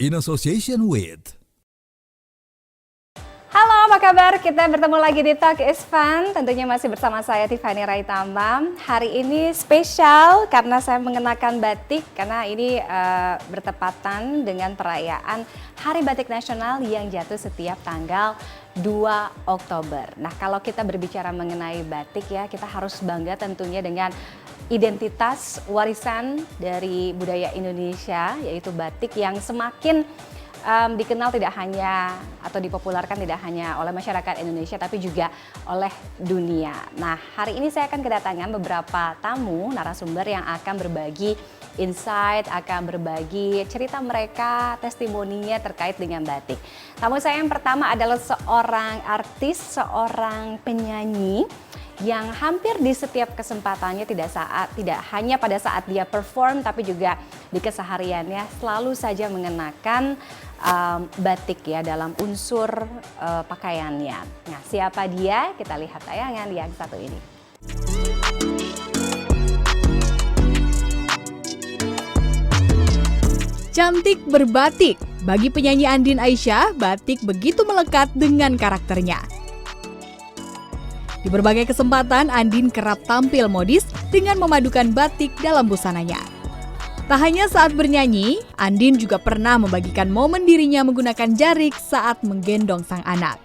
in association with. Halo, apa kabar? Kita bertemu lagi di Talk is Fun. Tentunya masih bersama saya Tiffany Raitama. Hari ini spesial karena saya mengenakan batik karena ini bertepatan dengan perayaan Hari Batik Nasional yang jatuh setiap tanggal 2 Oktober. Nah, kalau kita berbicara mengenai batik ya, kita harus bangga tentunya dengan identitas warisan dari budaya Indonesia, yaitu batik yang semakin dikenal tidak hanya atau dipopulerkan tidak hanya oleh masyarakat Indonesia tapi juga oleh dunia. Nah, hari ini saya akan kedatangan beberapa tamu narasumber yang akan berbagi insight, akan berbagi cerita mereka, testimoninya terkait dengan batik. Tamu saya yang pertama adalah seorang artis, seorang penyanyi yang hampir di setiap kesempatannya tidak hanya pada saat dia perform tapi juga di kesehariannya selalu saja mengenakan batik ya dalam unsur pakaiannya. Nah, siapa dia? Kita lihat tayangan yang satu ini. Cantik berbatik. Bagi penyanyi Andin Aisyah, batik begitu melekat dengan karakternya. Di berbagai kesempatan, Andin kerap tampil modis dengan memadukan batik dalam busananya. Tak hanya saat bernyanyi, Andin juga pernah membagikan momen dirinya menggunakan jarik saat menggendong sang anak.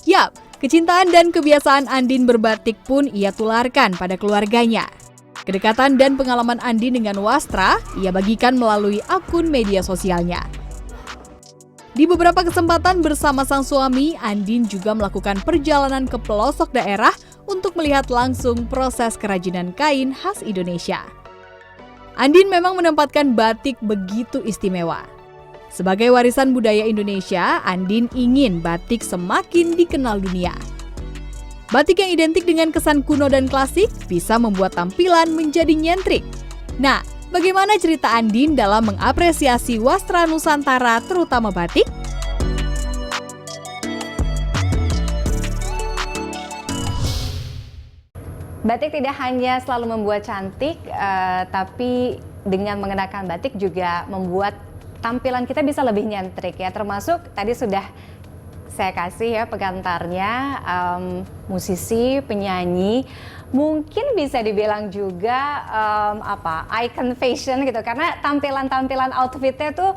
Yap, kecintaan dan kebiasaan Andin berbatik pun ia tularkan pada keluarganya. Kedekatan dan pengalaman Andin dengan wastra ia bagikan melalui akun media sosialnya. Di beberapa kesempatan bersama sang suami, Andin juga melakukan perjalanan ke pelosok daerah untuk melihat langsung proses kerajinan kain khas Indonesia. Andin memang menempatkan batik begitu istimewa. Sebagai warisan budaya Indonesia, Andin ingin batik semakin dikenal dunia. Batik yang identik dengan kesan kuno dan klasik bisa membuat tampilan menjadi nyentrik. Nah, bagaimana cerita Andin dalam mengapresiasi wastra Nusantara terutama batik? Batik tidak hanya selalu membuat cantik, tapi dengan mengenakan batik juga membuat tampilan kita bisa lebih nyentrik ya. Termasuk tadi sudah saya kasih ya pengantarnya, musisi, penyanyi, mungkin bisa dibilang juga icon fashion gitu karena tampilan-tampilan outfitnya tuh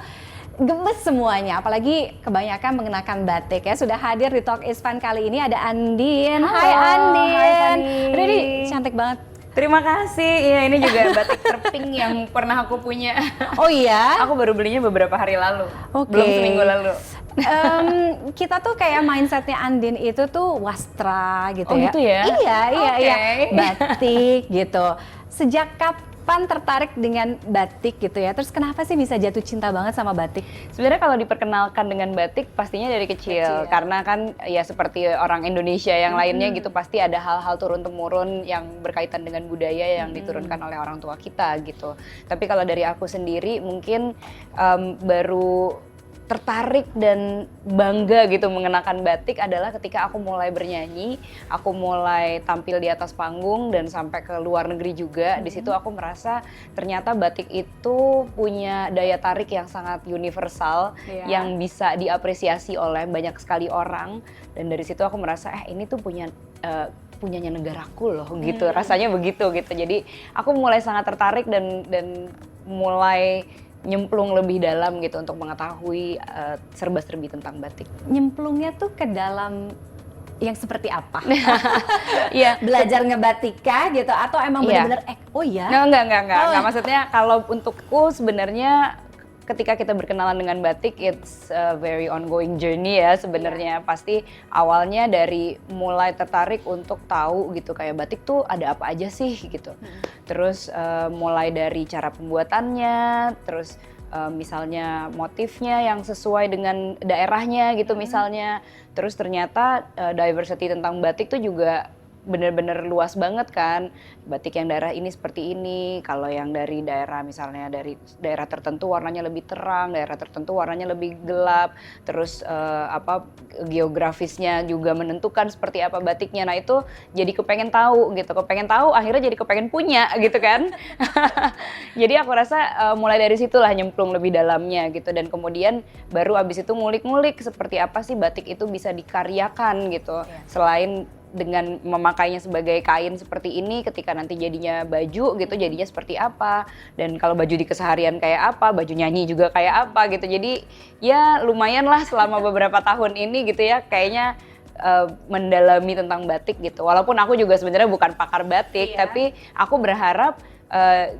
gemes semuanya, apalagi kebanyakan mengenakan batik ya. Sudah hadir di Talk is Fun kali ini ada Andin. Halo, Hai Andin. hai Fani. Aduh, ini cantik banget. Terima kasih. Iya, ini juga batik terpink yang pernah aku punya. Oh iya? Aku baru belinya beberapa hari lalu. Oke. Belum seminggu lalu. Kita tuh kayak mindsetnya Andin itu tuh wastra gitu Oh, ya. gitu ya? Iya, Oke. batik gitu. Sejak kapan tertarik dengan batik gitu ya? Terus kenapa sih bisa jatuh cinta banget sama batik? Sebenarnya kalau diperkenalkan dengan batik pastinya dari kecil. Karena kan ya seperti orang Indonesia yang lainnya gitu pasti ada hal-hal turun-temurun yang berkaitan dengan budaya yang diturunkan oleh orang tua kita gitu. Tapi kalau dari aku sendiri mungkin baru tertarik dan bangga gitu mengenakan batik adalah ketika aku mulai bernyanyi, aku mulai tampil di atas panggung dan sampai ke luar negeri juga. Di situ aku merasa ternyata batik itu punya daya tarik yang sangat universal, yang bisa diapresiasi oleh banyak sekali orang. Dan dari situ aku merasa ini tuh punyanya negaraku loh gitu. Rasanya begitu gitu. Jadi aku mulai sangat tertarik dan mulai nyemplung lebih dalam gitu untuk mengetahui serba-serbi tentang batik. Nyemplungnya tuh ke dalam yang seperti apa? Iya. Belajar ngebatika gitu atau emang benar-benar oh ya? Enggak. Maksudnya kalau untukku sebenarnya ketika kita berkenalan dengan batik, it's a very ongoing journey ya sebenarnya. Pasti awalnya dari mulai tertarik untuk tahu gitu kayak batik tuh ada apa aja sih gitu. Terus mulai dari cara pembuatannya, terus misalnya motifnya yang sesuai dengan daerahnya gitu misalnya. Terus ternyata diversity tentang batik tuh juga bener-bener luas banget kan. Batik yang daerah ini seperti ini, kalau yang dari daerah misalnya dari daerah tertentu warnanya lebih terang, daerah tertentu warnanya lebih gelap, terus geografisnya juga menentukan seperti apa batiknya. Nah itu jadi kepengen tahu gitu, kepengen tahu akhirnya jadi kepengen punya gitu kan. Jadi aku rasa mulai dari situlah nyemplung lebih dalamnya gitu, dan kemudian baru abis itu ngulik-ngulik seperti apa sih batik itu bisa dikaryakan gitu. Selain dengan memakainya sebagai kain seperti ini, ketika nanti jadinya baju gitu, jadinya seperti apa, dan kalau baju di keseharian kayak apa, baju nyanyi juga kayak apa gitu. Jadi ya lumayan lah selama beberapa tahun ini gitu ya, kayaknya mendalami tentang batik gitu. Walaupun aku juga sebenarnya bukan pakar batik, tapi aku berharap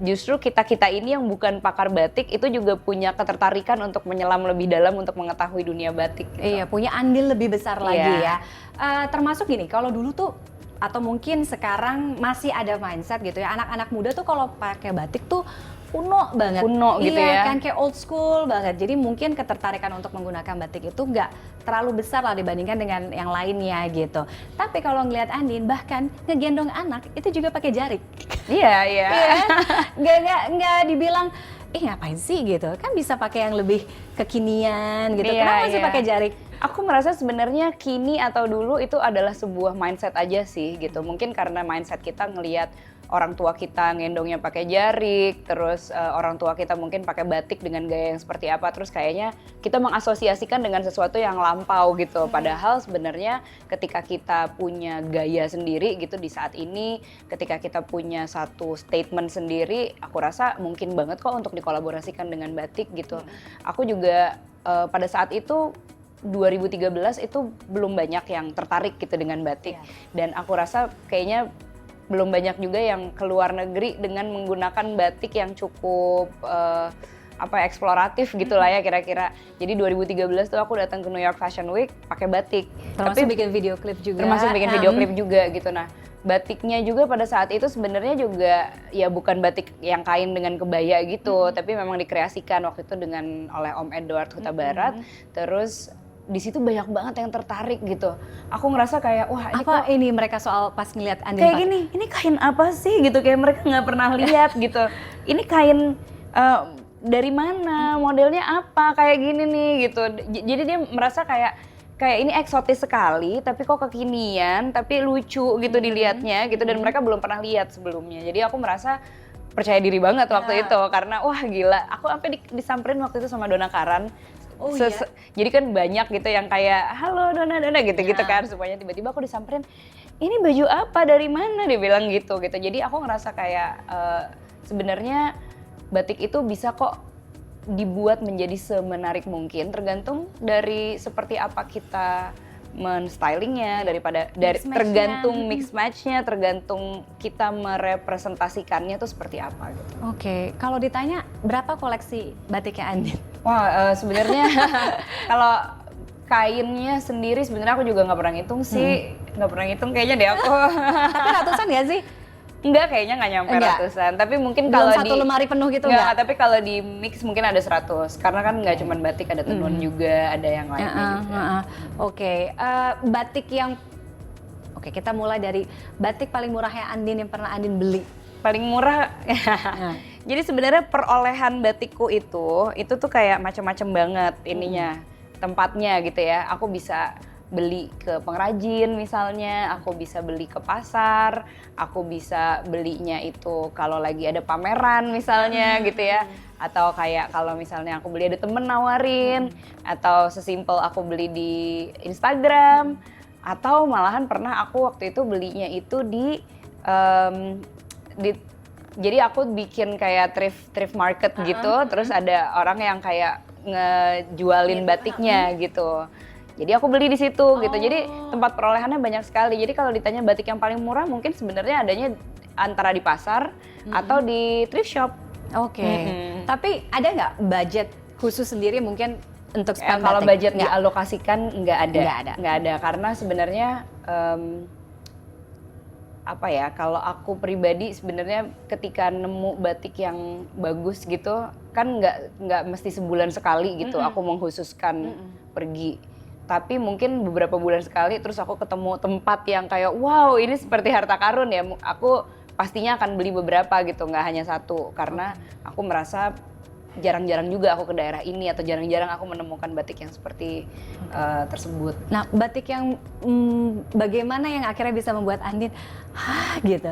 justru kita ini yang bukan pakar batik itu juga punya ketertarikan untuk menyelam lebih dalam untuk mengetahui dunia batik gitu. Iya, punya andil lebih besar lagi ya. Termasuk gini, kalau dulu tuh atau mungkin sekarang masih ada mindset gitu ya, anak-anak muda tuh kalau pakai batik tuh kuno banget. Kuno gitu ya. Iya kan, kayak old school banget. Jadi mungkin ketertarikan untuk menggunakan batik itu nggak terlalu besar lah dibandingkan dengan yang lainnya gitu. Tapi kalau ngelihat Andin bahkan ngegendong anak itu juga pakai jarik. Iya. Nggak dibilang ngapain sih gitu. Kan bisa pakai yang lebih kekinian gitu. Kenapa sih pakai jarik? Aku merasa sebenarnya kini atau dulu itu adalah sebuah mindset aja sih gitu. Mungkin karena mindset kita ngelihat orang tua kita ngendongnya pakai jarik, terus orang tua kita mungkin pakai batik dengan gaya yang seperti apa, terus kayaknya kita mengasosiasikan dengan sesuatu yang lampau gitu. Padahal sebenarnya ketika kita punya gaya sendiri gitu di saat ini, ketika kita punya satu statement sendiri, aku rasa mungkin banget kok untuk dikolaborasikan dengan batik gitu. Aku juga pada saat itu 2013 itu belum banyak yang tertarik gitu dengan batik, dan aku rasa kayaknya belum banyak juga yang keluar negeri dengan menggunakan batik yang cukup eksploratif gitulah ya kira-kira. Jadi 2013 tuh aku datang ke New York Fashion Week pakai batik. Termasuk bikin video klip juga. Termasuk bikin video klip juga gitu. Nah, batiknya juga pada saat itu sebenarnya juga ya bukan batik yang kain dengan kebaya gitu, tapi memang dikreasikan waktu itu oleh Om Edward Huta Barat. Terus di situ banyak banget yang tertarik gitu. Aku ngerasa kayak wah ini apa ini mereka soal pas ngeliat Andin kayak gini, ini kain apa sih gitu, kayak mereka nggak pernah lihat gitu. Ini kain dari mana, modelnya apa, kayak gini nih gitu. Jadi dia merasa kayak ini eksotis sekali, tapi kok kekinian, tapi lucu gitu dilihatnya gitu, dan mereka belum pernah lihat sebelumnya. Jadi aku merasa percaya diri banget waktu itu, karena wah gila, aku sampai disamperin waktu itu sama Donna Karan. Jadi kan banyak gitu yang kayak halo Donna gitu kan, semuanya tiba-tiba aku disamperin, ini baju apa, dari mana, dia bilang gitu. Jadi aku ngerasa kayak sebenarnya batik itu bisa kok dibuat menjadi semenarik mungkin, tergantung dari seperti apa kita men-stylingnya, tergantung mix match-nya, tergantung kita merepresentasikannya tuh seperti apa gitu. Oke, kalau ditanya berapa koleksi batiknya Andin? Wah, sebenarnya kalau kainnya sendiri sebenarnya aku juga nggak pernah ngitung sih, nggak pernah ngitung kayaknya deh aku. Tapi ratusan nggak sih? Enggak, kayaknya nggak nyampe ratusan. Tapi mungkin kalau satu lemari penuh gitu enggak? Tapi kalau di mix mungkin ada 100. Karena kan nggak cuma batik, ada tenun juga, ada yang lainnya juga. Oke, batik yang kita mulai dari batik paling murahnya Andin yang pernah Andin beli. Paling murah. Jadi sebenarnya perolehan batikku itu tuh kayak macam-macam banget ininya, tempatnya gitu ya. Aku bisa beli ke pengrajin misalnya, aku bisa beli ke pasar, aku bisa belinya itu kalau lagi ada pameran misalnya gitu ya, atau kayak kalau misalnya aku beli ada temen nawarin, atau sesimpel aku beli di Instagram, atau malahan pernah aku waktu itu belinya itu jadi aku bikin kayak thrift market gitu, terus ada orang yang kayak ngejualin batiknya gitu. Jadi aku beli di situ gitu. Jadi tempat perolehannya banyak sekali. Jadi kalau ditanya batik yang paling murah mungkin sebenarnya adanya antara di pasar atau di thrift shop. Oke. Tapi ada nggak budget khusus sendiri mungkin untuk spend kalau batik? budget dialokasikan nggak ada. Karena sebenarnya kalau aku pribadi sebenarnya ketika nemu batik yang bagus gitu kan nggak mesti sebulan sekali gitu aku mengkhususkan pergi. Tapi mungkin beberapa bulan sekali terus aku ketemu tempat yang kayak wow ini seperti harta karun ya, aku pastinya akan beli beberapa gitu, nggak hanya satu, karena aku merasa jarang-jarang juga aku ke daerah ini atau jarang-jarang aku menemukan batik yang seperti tersebut. Nah, batik yang bagaimana yang akhirnya bisa membuat Andin gitu?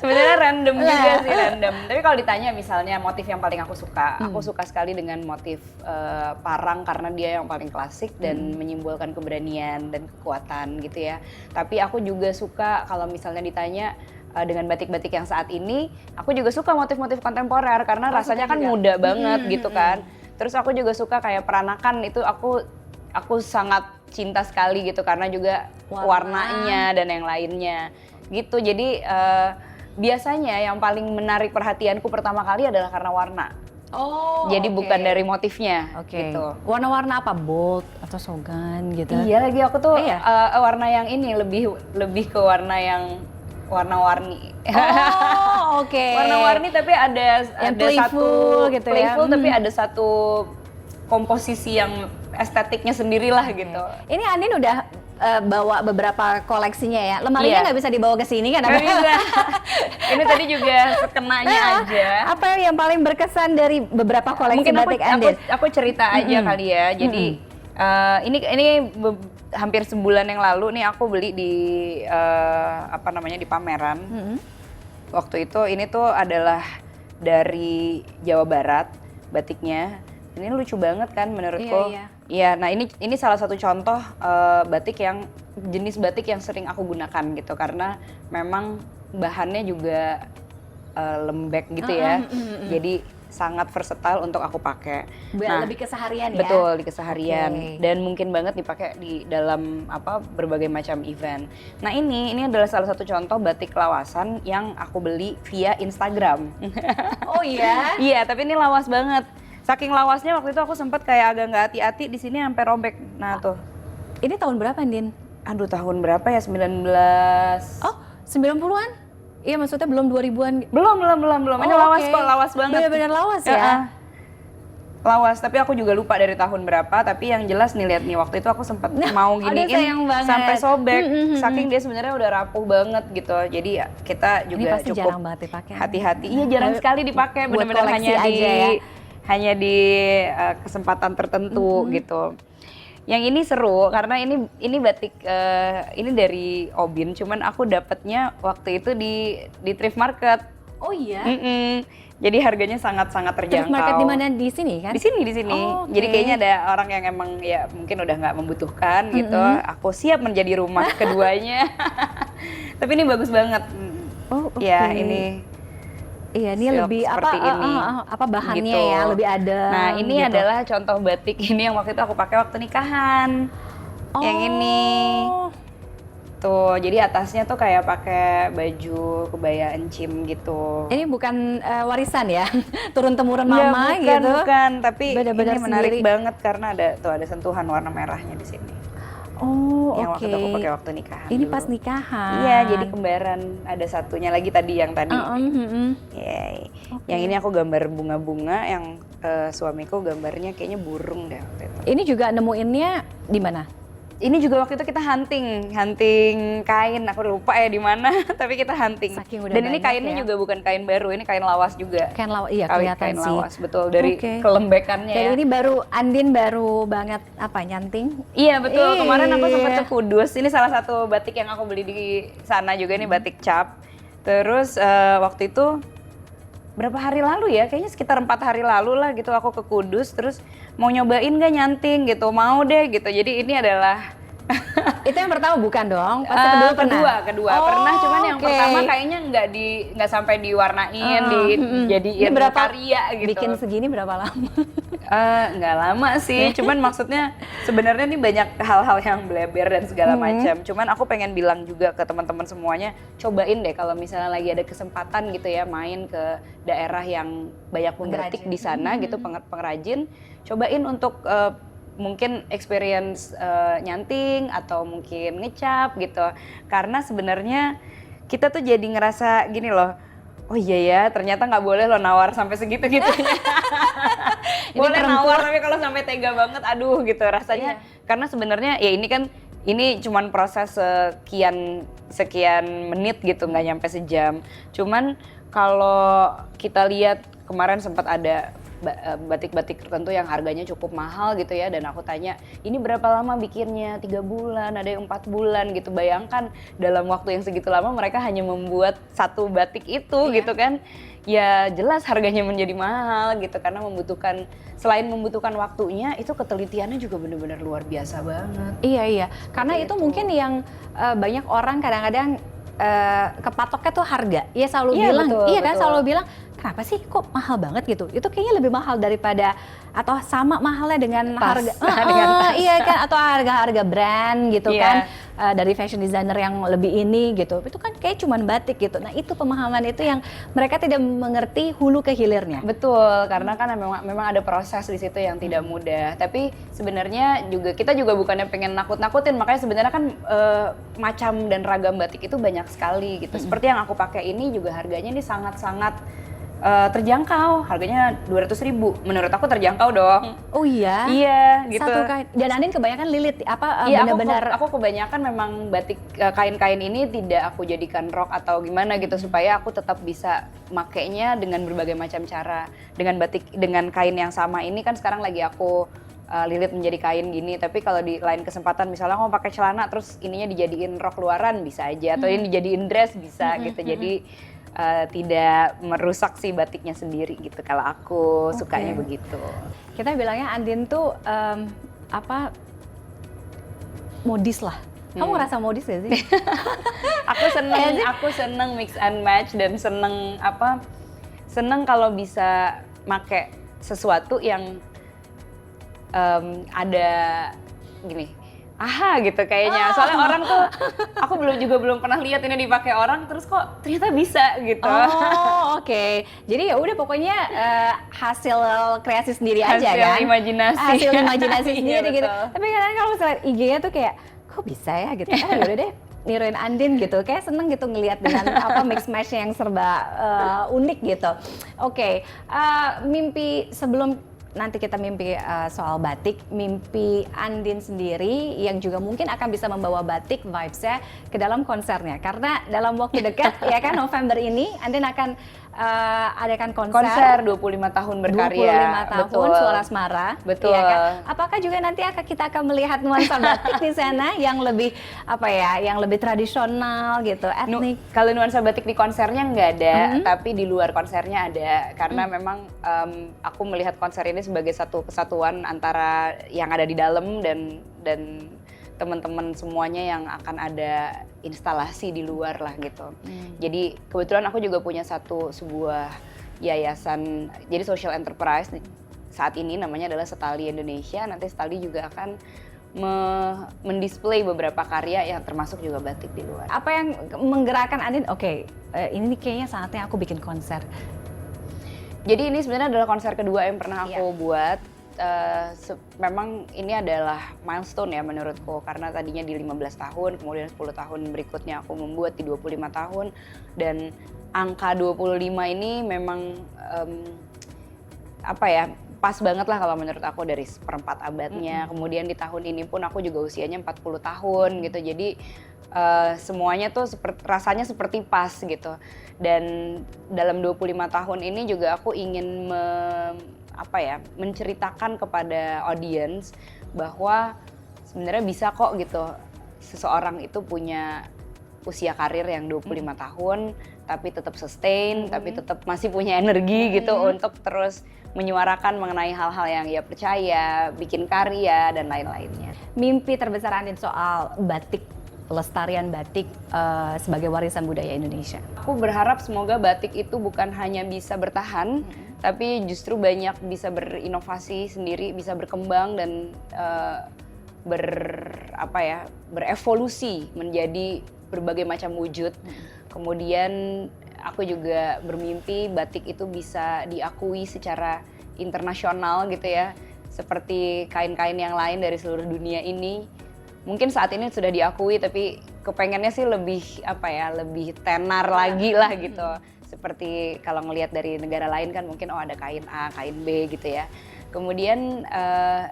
Sebenarnya random juga sih, random. Tapi kalau ditanya misalnya motif yang paling aku suka sekali dengan motif parang karena dia yang paling klasik dan menyimbolkan keberanian dan kekuatan gitu ya. Tapi aku juga suka kalau misalnya ditanya dengan batik-batik yang saat ini, aku juga suka motif-motif kontemporer karena rasanya kan muda banget gitu kan. Terus aku juga suka kayak peranakan itu aku sangat cinta sekali gitu karena juga warnanya dan yang lainnya gitu. Jadi biasanya yang paling menarik perhatianku pertama kali adalah karena warna. Jadi bukan dari motifnya gitu. Warna-warna apa? Bold atau sogan gitu? Iya lagi aku tuh warna yang ini lebih ke warna yang warna-warni. Warna-warni tapi ada playful satu gitu playful ya. Tapi ada satu komposisi yang estetiknya sendirilah gitu. Ini Andin udah bawa beberapa koleksinya ya. Lemarinya nggak bisa dibawa ke sini kan? Nggak bisa. Ini tadi juga sekenanya aja. Apa yang paling berkesan dari beberapa koleksi Mungkin batik Andin? aku cerita aja kali ya. Jadi ini hampir sebulan yang lalu nih aku beli di di pameran. Waktu itu ini tuh adalah dari Jawa Barat batiknya. Ini lucu banget kan menurutku. Iya, nah ini salah satu contoh jenis batik yang sering aku gunakan gitu karena memang bahannya juga lembek gitu ya. Jadi sangat versatile untuk aku pakai. Lebih keseharian ya? Betul, di keseharian. Dan mungkin banget dipakai di dalam berbagai macam event. Nah ini adalah salah satu contoh batik lawasan yang aku beli via Instagram. Oh iya? Iya, tapi ini lawas banget. Saking lawasnya waktu itu aku sempat kayak agak nggak hati-hati di sini sampai robek. Nah tuh. Ini tahun berapa Andin? Aduh tahun berapa ya? 19. Oh 90-an? Iya maksudnya belum 2000-an? Belum. Ini lawas kok, lawas banget. Bener-bener lawas ya? Lawas, tapi aku juga lupa dari tahun berapa. Tapi yang jelas nih lihat nih waktu itu aku sempat mau giniin sampai sobek. Saking dia sebenarnya udah rapuh banget gitu. Jadi ya, kita juga ini pasti cukup jarang banget dipakai. Hati-hati. Iya jarang sekali dipakai. Bener-bener hanya di kesempatan tertentu gitu. Yang ini seru karena ini batik ini dari Obin, cuman aku dapatnya waktu itu di thrift market. Oh iya? Jadi harganya sangat-sangat terjangkau. Thrift market di mana? Di sini kan? Di sini. Jadi kayaknya ada orang yang emang ya mungkin udah nggak membutuhkan gitu. Aku siap menjadi rumah keduanya. Tapi ini bagus banget. Ya ini. Iya, ini lebih apa bahannya gitu. ya, lebih ada. Nah, ini adalah contoh batik ini yang waktu itu aku pakai waktu nikahan. Yang ini. Tuh, jadi atasnya tuh kayak pakai baju kebaya encim gitu. Ini bukan warisan ya? Turun-temurun mama gitu. Bukan, tapi benar-benar ini menarik sendiri banget karena ada sentuhan warna merahnya di sini. Yang waktu itu aku pakai waktu nikahan. Ini dulu. pas nikahan. Iya, jadi kembaran. Ada satunya lagi tadi yang tadi. Yang ini aku gambar bunga-bunga, yang suamiku gambarnya kayaknya burung deh waktu itu. Ini juga nemuinnya di mana? Ini juga waktu itu kita hunting kain, aku lupa ya di mana, tapi kita hunting. Dan ini kainnya juga bukan kain baru, ini kain lawas juga. Kain lawas, iya kelihatan kain sih. lawas, betul, dari kelembekannya. Dan ini Andin baru banget nyanting? Iya betul, kemarin aku sempat ke Kudus, ini salah satu batik yang aku beli di sana juga, ini batik cap. Terus waktu itu berapa hari lalu ya, kayaknya sekitar 4 hari lalu lah gitu aku ke Kudus, terus mau nyobain gak nyanting gitu, mau deh gitu. Jadi ini adalah itu yang pertama bukan dong? Kedua pernah, cuman yang pertama kayaknya nggak sampai diwarnain, dijadiin karya gitu. Bikin segini berapa lama? Nggak lama sih, cuman maksudnya sebenarnya ini banyak hal-hal yang bleber dan segala macam. Cuman aku pengen bilang juga ke teman-teman semuanya, cobain deh kalau misalnya lagi ada kesempatan gitu ya main ke daerah yang banyak pembatik di sana gitu, pengrajin, cobain untuk mungkin experience nyanting atau mungkin ngecap gitu. Karena sebenarnya kita tuh jadi ngerasa gini loh, oh iya ya ternyata nggak boleh lo nawar sampai segitu-gitunya. Boleh perempuan. nawar, tapi kalau sampai tega banget, aduh gitu rasanya. Karena sebenarnya ya ini cuman proses sekian menit gitu, nggak nyampe sejam. Cuman kalau kita lihat kemarin sempat ada batik-batik tertentu yang harganya cukup mahal gitu ya, dan aku tanya ini berapa lama bikinnya, 3 bulan, ada yang 4 bulan gitu. Bayangkan dalam waktu yang segitu lama mereka hanya membuat satu batik itu gitu kan, ya jelas harganya menjadi mahal gitu, karena selain membutuhkan waktunya, itu ketelitiannya juga benar-benar luar biasa banget. Iya, karena itu mungkin yang banyak orang kadang-kadang kepatoknya tuh harga. Iya selalu Iya, bilang, betul, iya kan betul. selalu bilang kenapa sih kok mahal banget gitu? Itu kayaknya lebih mahal daripada atau sama mahalnya dengan Tas, harga, dengan tas. iya kan, atau harga-harga brand gitu Iya. kan, dari fashion designer yang lebih ini gitu. Itu kan kayak cuman batik gitu. Nah itu pemahaman itu yang mereka tidak mengerti hulu ke hilirnya. Betul, karena kan memang ada proses di situ yang tidak mudah. Tapi sebenarnya kita juga bukannya pengen nakut-nakutin, makanya sebenarnya kan macam dan ragam batik itu banyak sekali gitu. Seperti yang aku pakai ini juga harganya ini sangat-sangat terjangkau, harganya 200.000. Menurut aku terjangkau dong. Oh iya. Iya, gitu. Satu kain. Dan Andin kebanyakan lilit Iya, benar-benar. aku kebanyakan memang batik kain-kain ini tidak aku jadikan rok atau gimana gitu, supaya aku tetap bisa makainya dengan berbagai macam cara. Dengan kain yang sama ini kan sekarang lagi aku lilit menjadi kain gini, tapi kalau di lain kesempatan misalnya aku pakai celana terus ininya dijadiin rok luaran bisa aja, atau ini dijadiin dress bisa gitu. Jadi tidak merusak si batiknya sendiri gitu, kalau aku sukanya begitu. Kita bilangnya Andin tuh modis lah. Kamu ngerasa modis gak sih? Aku seneng mix and match, dan seneng kalau bisa make sesuatu yang ada gini, gitu kayaknya. Soalnya orang tuh, aku belum pernah lihat ini dipakai orang, terus kok ternyata bisa gitu. Oh, oke. Jadi ya udah pokoknya hasil kreasi sendiri aja Hasil kan. imajinasi. Hasil imajinasi Iya, sendiri gitu. betul. Tapi kadang kalau misalnya IG-nya tuh kayak kok bisa ya gitu. Yaudah deh niruin Andin gitu. Kayak seneng gitu ngelihat dengan mix match yang serba unik gitu. Oke. Mimpi sebelum nanti kita mimpi soal batik, mimpi Andin sendiri yang juga mungkin akan bisa membawa batik vibes-nya ke dalam konsernya. Karena dalam waktu dekat ya kan November ini Andin akan adakan Konser 25 tahun berkarya. 25 tahun Betul. Suara Asmara. Betul. Iya kan? Apakah juga nanti kita akan melihat nuansa batik di sana yang lebih yang lebih tradisional gitu, etnik? Kalau nuansa batik di konsernya nggak ada, tapi di luar konsernya ada. Karena memang aku melihat konser ini sebagai satu kesatuan antara yang ada di dalam dan teman-teman semuanya yang akan ada instalasi di luar lah gitu. Jadi kebetulan aku juga punya sebuah yayasan, jadi social enterprise saat ini namanya adalah Setali Indonesia. Nanti Setali juga akan mendisplay beberapa karya yang termasuk juga batik di luar. Apa yang menggerakkan Andin? Oke, ini kayaknya saatnya aku bikin konser. Jadi ini sebenarnya adalah konser kedua yang pernah aku buat. Memang ini adalah milestone ya menurutku, karena tadinya di 15 tahun, kemudian 10 tahun berikutnya aku membuat di 25 tahun, dan angka 25 ini memang pas banget lah kalau menurut aku, dari seperempat abadnya. Kemudian di tahun ini pun aku juga usianya 40 tahun gitu, jadi semuanya tuh rasanya seperti pas gitu. Dan dalam 25 tahun ini juga aku ingin menceritakan kepada audiens bahwa sebenarnya bisa kok gitu, seseorang itu punya usia karir yang 25 tahun tapi tetap sustain, tapi tetap masih punya energi gitu untuk terus menyuarakan mengenai hal-hal yang ia percaya, bikin karya dan lain-lainnya. Mimpi terbesar Andin soal batik, pelestarian batik sebagai warisan budaya Indonesia. Aku berharap semoga batik itu bukan hanya bisa bertahan, tapi justru banyak bisa berinovasi sendiri, bisa berkembang dan berevolusi menjadi berbagai macam wujud. Kemudian aku juga bermimpi batik itu bisa diakui secara internasional gitu ya, seperti kain-kain yang lain dari seluruh dunia ini. Mungkin saat ini sudah diakui, tapi kepengennya sih lebih lebih tenar lagi lah gitu. Seperti kalau ngelihat dari negara lain kan mungkin ada kain A, kain B gitu ya. Kemudian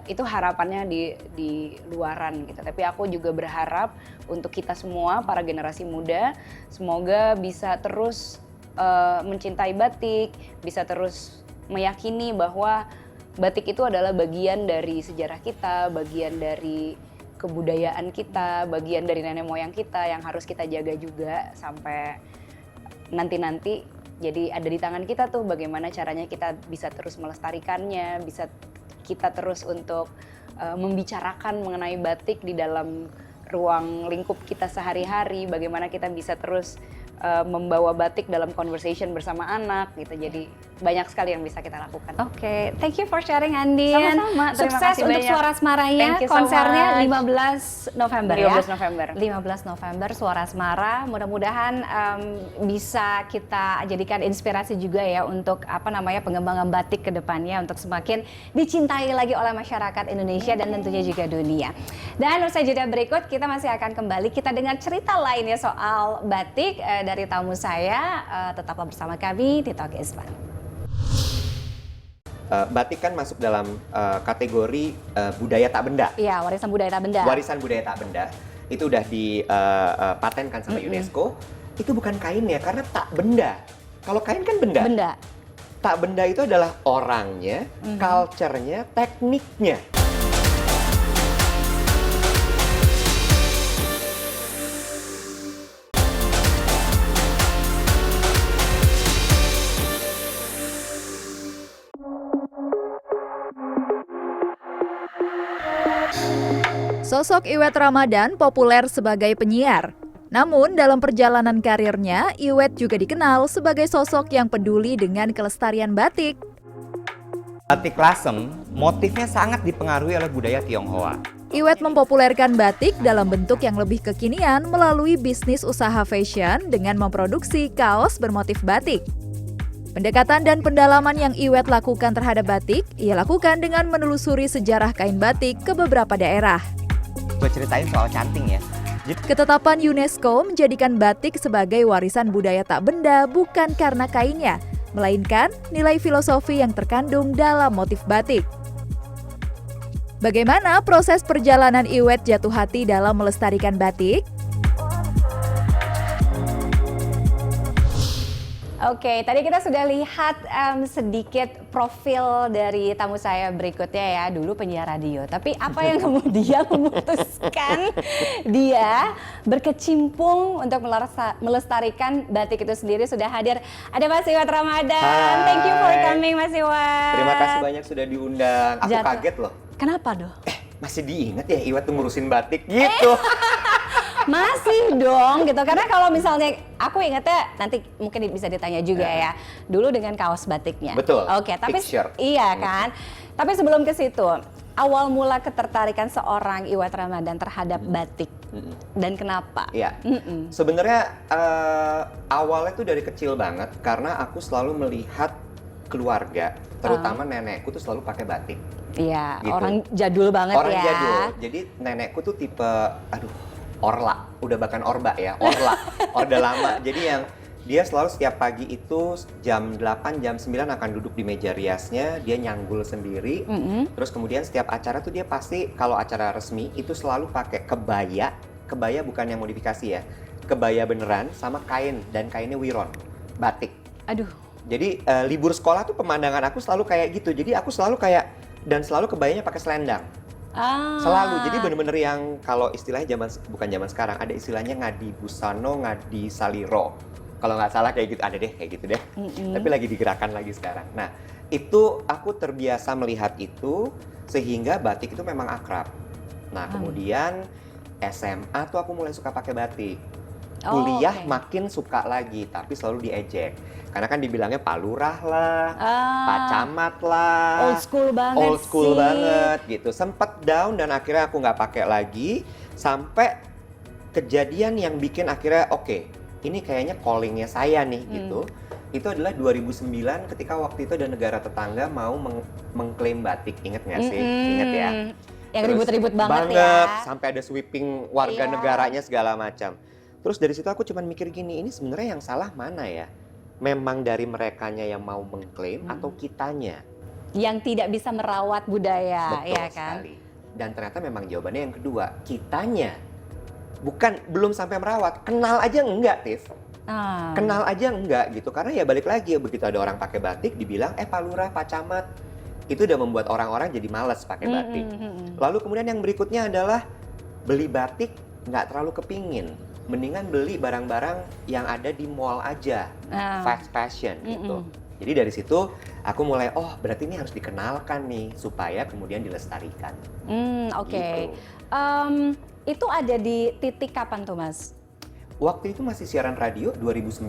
itu harapannya di luaran gitu. Tapi aku juga berharap untuk kita semua para generasi muda semoga bisa terus mencintai batik, bisa terus meyakini bahwa batik itu adalah bagian dari sejarah kita, bagian dari kebudayaan kita, bagian dari nenek moyang kita yang harus kita jaga juga sampai nanti-nanti. Jadi ada di tangan kita tuh bagaimana caranya kita bisa terus melestarikannya, bisa kita terus untuk membicarakan mengenai batik di dalam ruang lingkup kita sehari-hari, bagaimana kita bisa terus membawa batik dalam conversation bersama anak gitu. Jadi banyak sekali yang bisa kita lakukan. Oke, thank you for sharing Andin. Sama-sama, terima Sukses kasih untuk banyak. Suara Semaranya, Thank you so konsernya much. 15 November ya. 15 November. 15 November Suara Semara. Mudah-mudahan bisa kita jadikan inspirasi juga ya untuk pengembangan batik ke depannya untuk semakin dicintai lagi oleh masyarakat Indonesia dan tentunya juga dunia. Dan usai jeda berikut kita masih akan kembali kita dengar cerita lainnya soal batik dari tamu saya. Tetaplah bersama kami di Talk is Fun. Batik kan masuk dalam kategori budaya tak benda. Iya, warisan budaya tak benda. Warisan budaya tak benda. Itu udah dipatenkan sama UNESCO. Itu bukan kain ya, karena tak benda. Kalau kain kan benda. Benda. Tak benda itu adalah orangnya, culture-nya, tekniknya. Sosok Iwet Ramadan populer sebagai penyiar. Namun dalam perjalanan karirnya, Iwet juga dikenal sebagai sosok yang peduli dengan kelestarian batik. Batik Lasem, motifnya sangat dipengaruhi oleh budaya Tionghoa. Iwet mempopulerkan batik dalam bentuk yang lebih kekinian melalui bisnis usaha fashion dengan memproduksi kaos bermotif batik. Pendekatan dan pendalaman yang Iwet lakukan terhadap batik, ia lakukan dengan menelusuri sejarah kain batik ke beberapa daerah. Gue ceritain soal canting ya. Ketetapan UNESCO menjadikan batik sebagai warisan budaya tak benda bukan karena kainnya, melainkan nilai filosofi yang terkandung dalam motif batik. Bagaimana proses perjalanan Iwet jatuh hati dalam melestarikan batik? Oke, tadi kita sudah lihat sedikit profil dari tamu saya berikutnya ya. Dulu penyiar radio, tapi apa yang kemudian memutuskan dia berkecimpung untuk melestarikan batik itu sendiri? Sudah hadir, ada Mas Iwet Ramadan. Hai. Thank you for coming, Mas Iwet. Terima kasih banyak sudah diundang. Aku kaget loh. Kenapa doh? Masih diingat ya Iwet tuh ngurusin batik gitu. Masih dong gitu, karena kalau misalnya aku ingatnya nanti mungkin bisa ditanya juga ya, dulu dengan kaos batiknya. Betul. Oke, tapi Picture. iya kan. Tapi sebelum ke situ, awal mula ketertarikan seorang Iwet Ramadan terhadap batik dan kenapa? Iya. Sebenarnya awalnya tuh dari kecil banget karena aku selalu melihat keluarga, terutama nenekku tuh selalu pakai batik. Iya, Gitu. orang jadul banget Orang ya. jadul. Jadi nenekku tuh tipe orla, udah bahkan orba ya, orla, orde lama. Jadi yang dia selalu setiap pagi itu jam 8, jam 9 akan duduk di meja riasnya, dia nyanggul sendiri. Terus kemudian setiap acara tuh dia pasti, kalau acara resmi itu selalu pakai kebaya bukan yang modifikasi ya, kebaya beneran sama kain, dan kainnya wiron, batik. Aduh. Jadi libur sekolah tuh pemandangan aku selalu kayak gitu. Jadi aku selalu dan selalu kebayanya pakai selendang. Selalu, jadi bener-bener yang kalau istilahnya bukan zaman sekarang, ada istilahnya ngadi busano, ngadi saliro. Kalau nggak salah kayak gitu, ada deh kayak gitu deh. Tapi lagi digerakkan lagi sekarang. Nah, itu aku terbiasa melihat itu, sehingga batik itu memang akrab. Nah, kemudian SMA tuh aku mulai suka pakai batik. Kuliah makin suka lagi, tapi selalu diejek. Karena kan dibilangnya Pak Lurah lah, Pak Camat lah. Old school banget Old school sih. banget gitu. Sempet down dan akhirnya aku nggak pakai lagi. Sampai kejadian yang bikin akhirnya oke, ini kayaknya callingnya saya nih gitu. Itu adalah 2009 ketika waktu itu ada negara tetangga mau mengklaim batik. Ingat nggak sih? Ingat ya? Yang Terus ribut-ribut banget ya. Sampai ada sweeping warga Iya. negaranya segala macam. Terus dari situ aku cuman mikir gini, ini sebenarnya yang salah mana ya? Memang dari merekanya yang mau mengklaim atau kitanya? yang tidak bisa merawat budaya, Betul ya kan? sekali. Dan ternyata memang jawabannya yang kedua, kitanya belum sampai merawat, kenal aja enggak, Tiff. Kenal aja enggak gitu, karena ya balik lagi, begitu ada orang pakai batik dibilang, Pak Lurah, Pak Camat, itu udah membuat orang-orang jadi males pakai batik. Lalu kemudian yang berikutnya adalah beli batik nggak terlalu kepingin, mendingan beli barang-barang yang ada di mall aja, fast fashion gitu. Jadi dari situ aku mulai, berarti ini harus dikenalkan nih supaya kemudian dilestarikan. Oke. Gitu. Itu ada di titik kapan tuh, Mas? Waktu itu masih siaran radio 2009.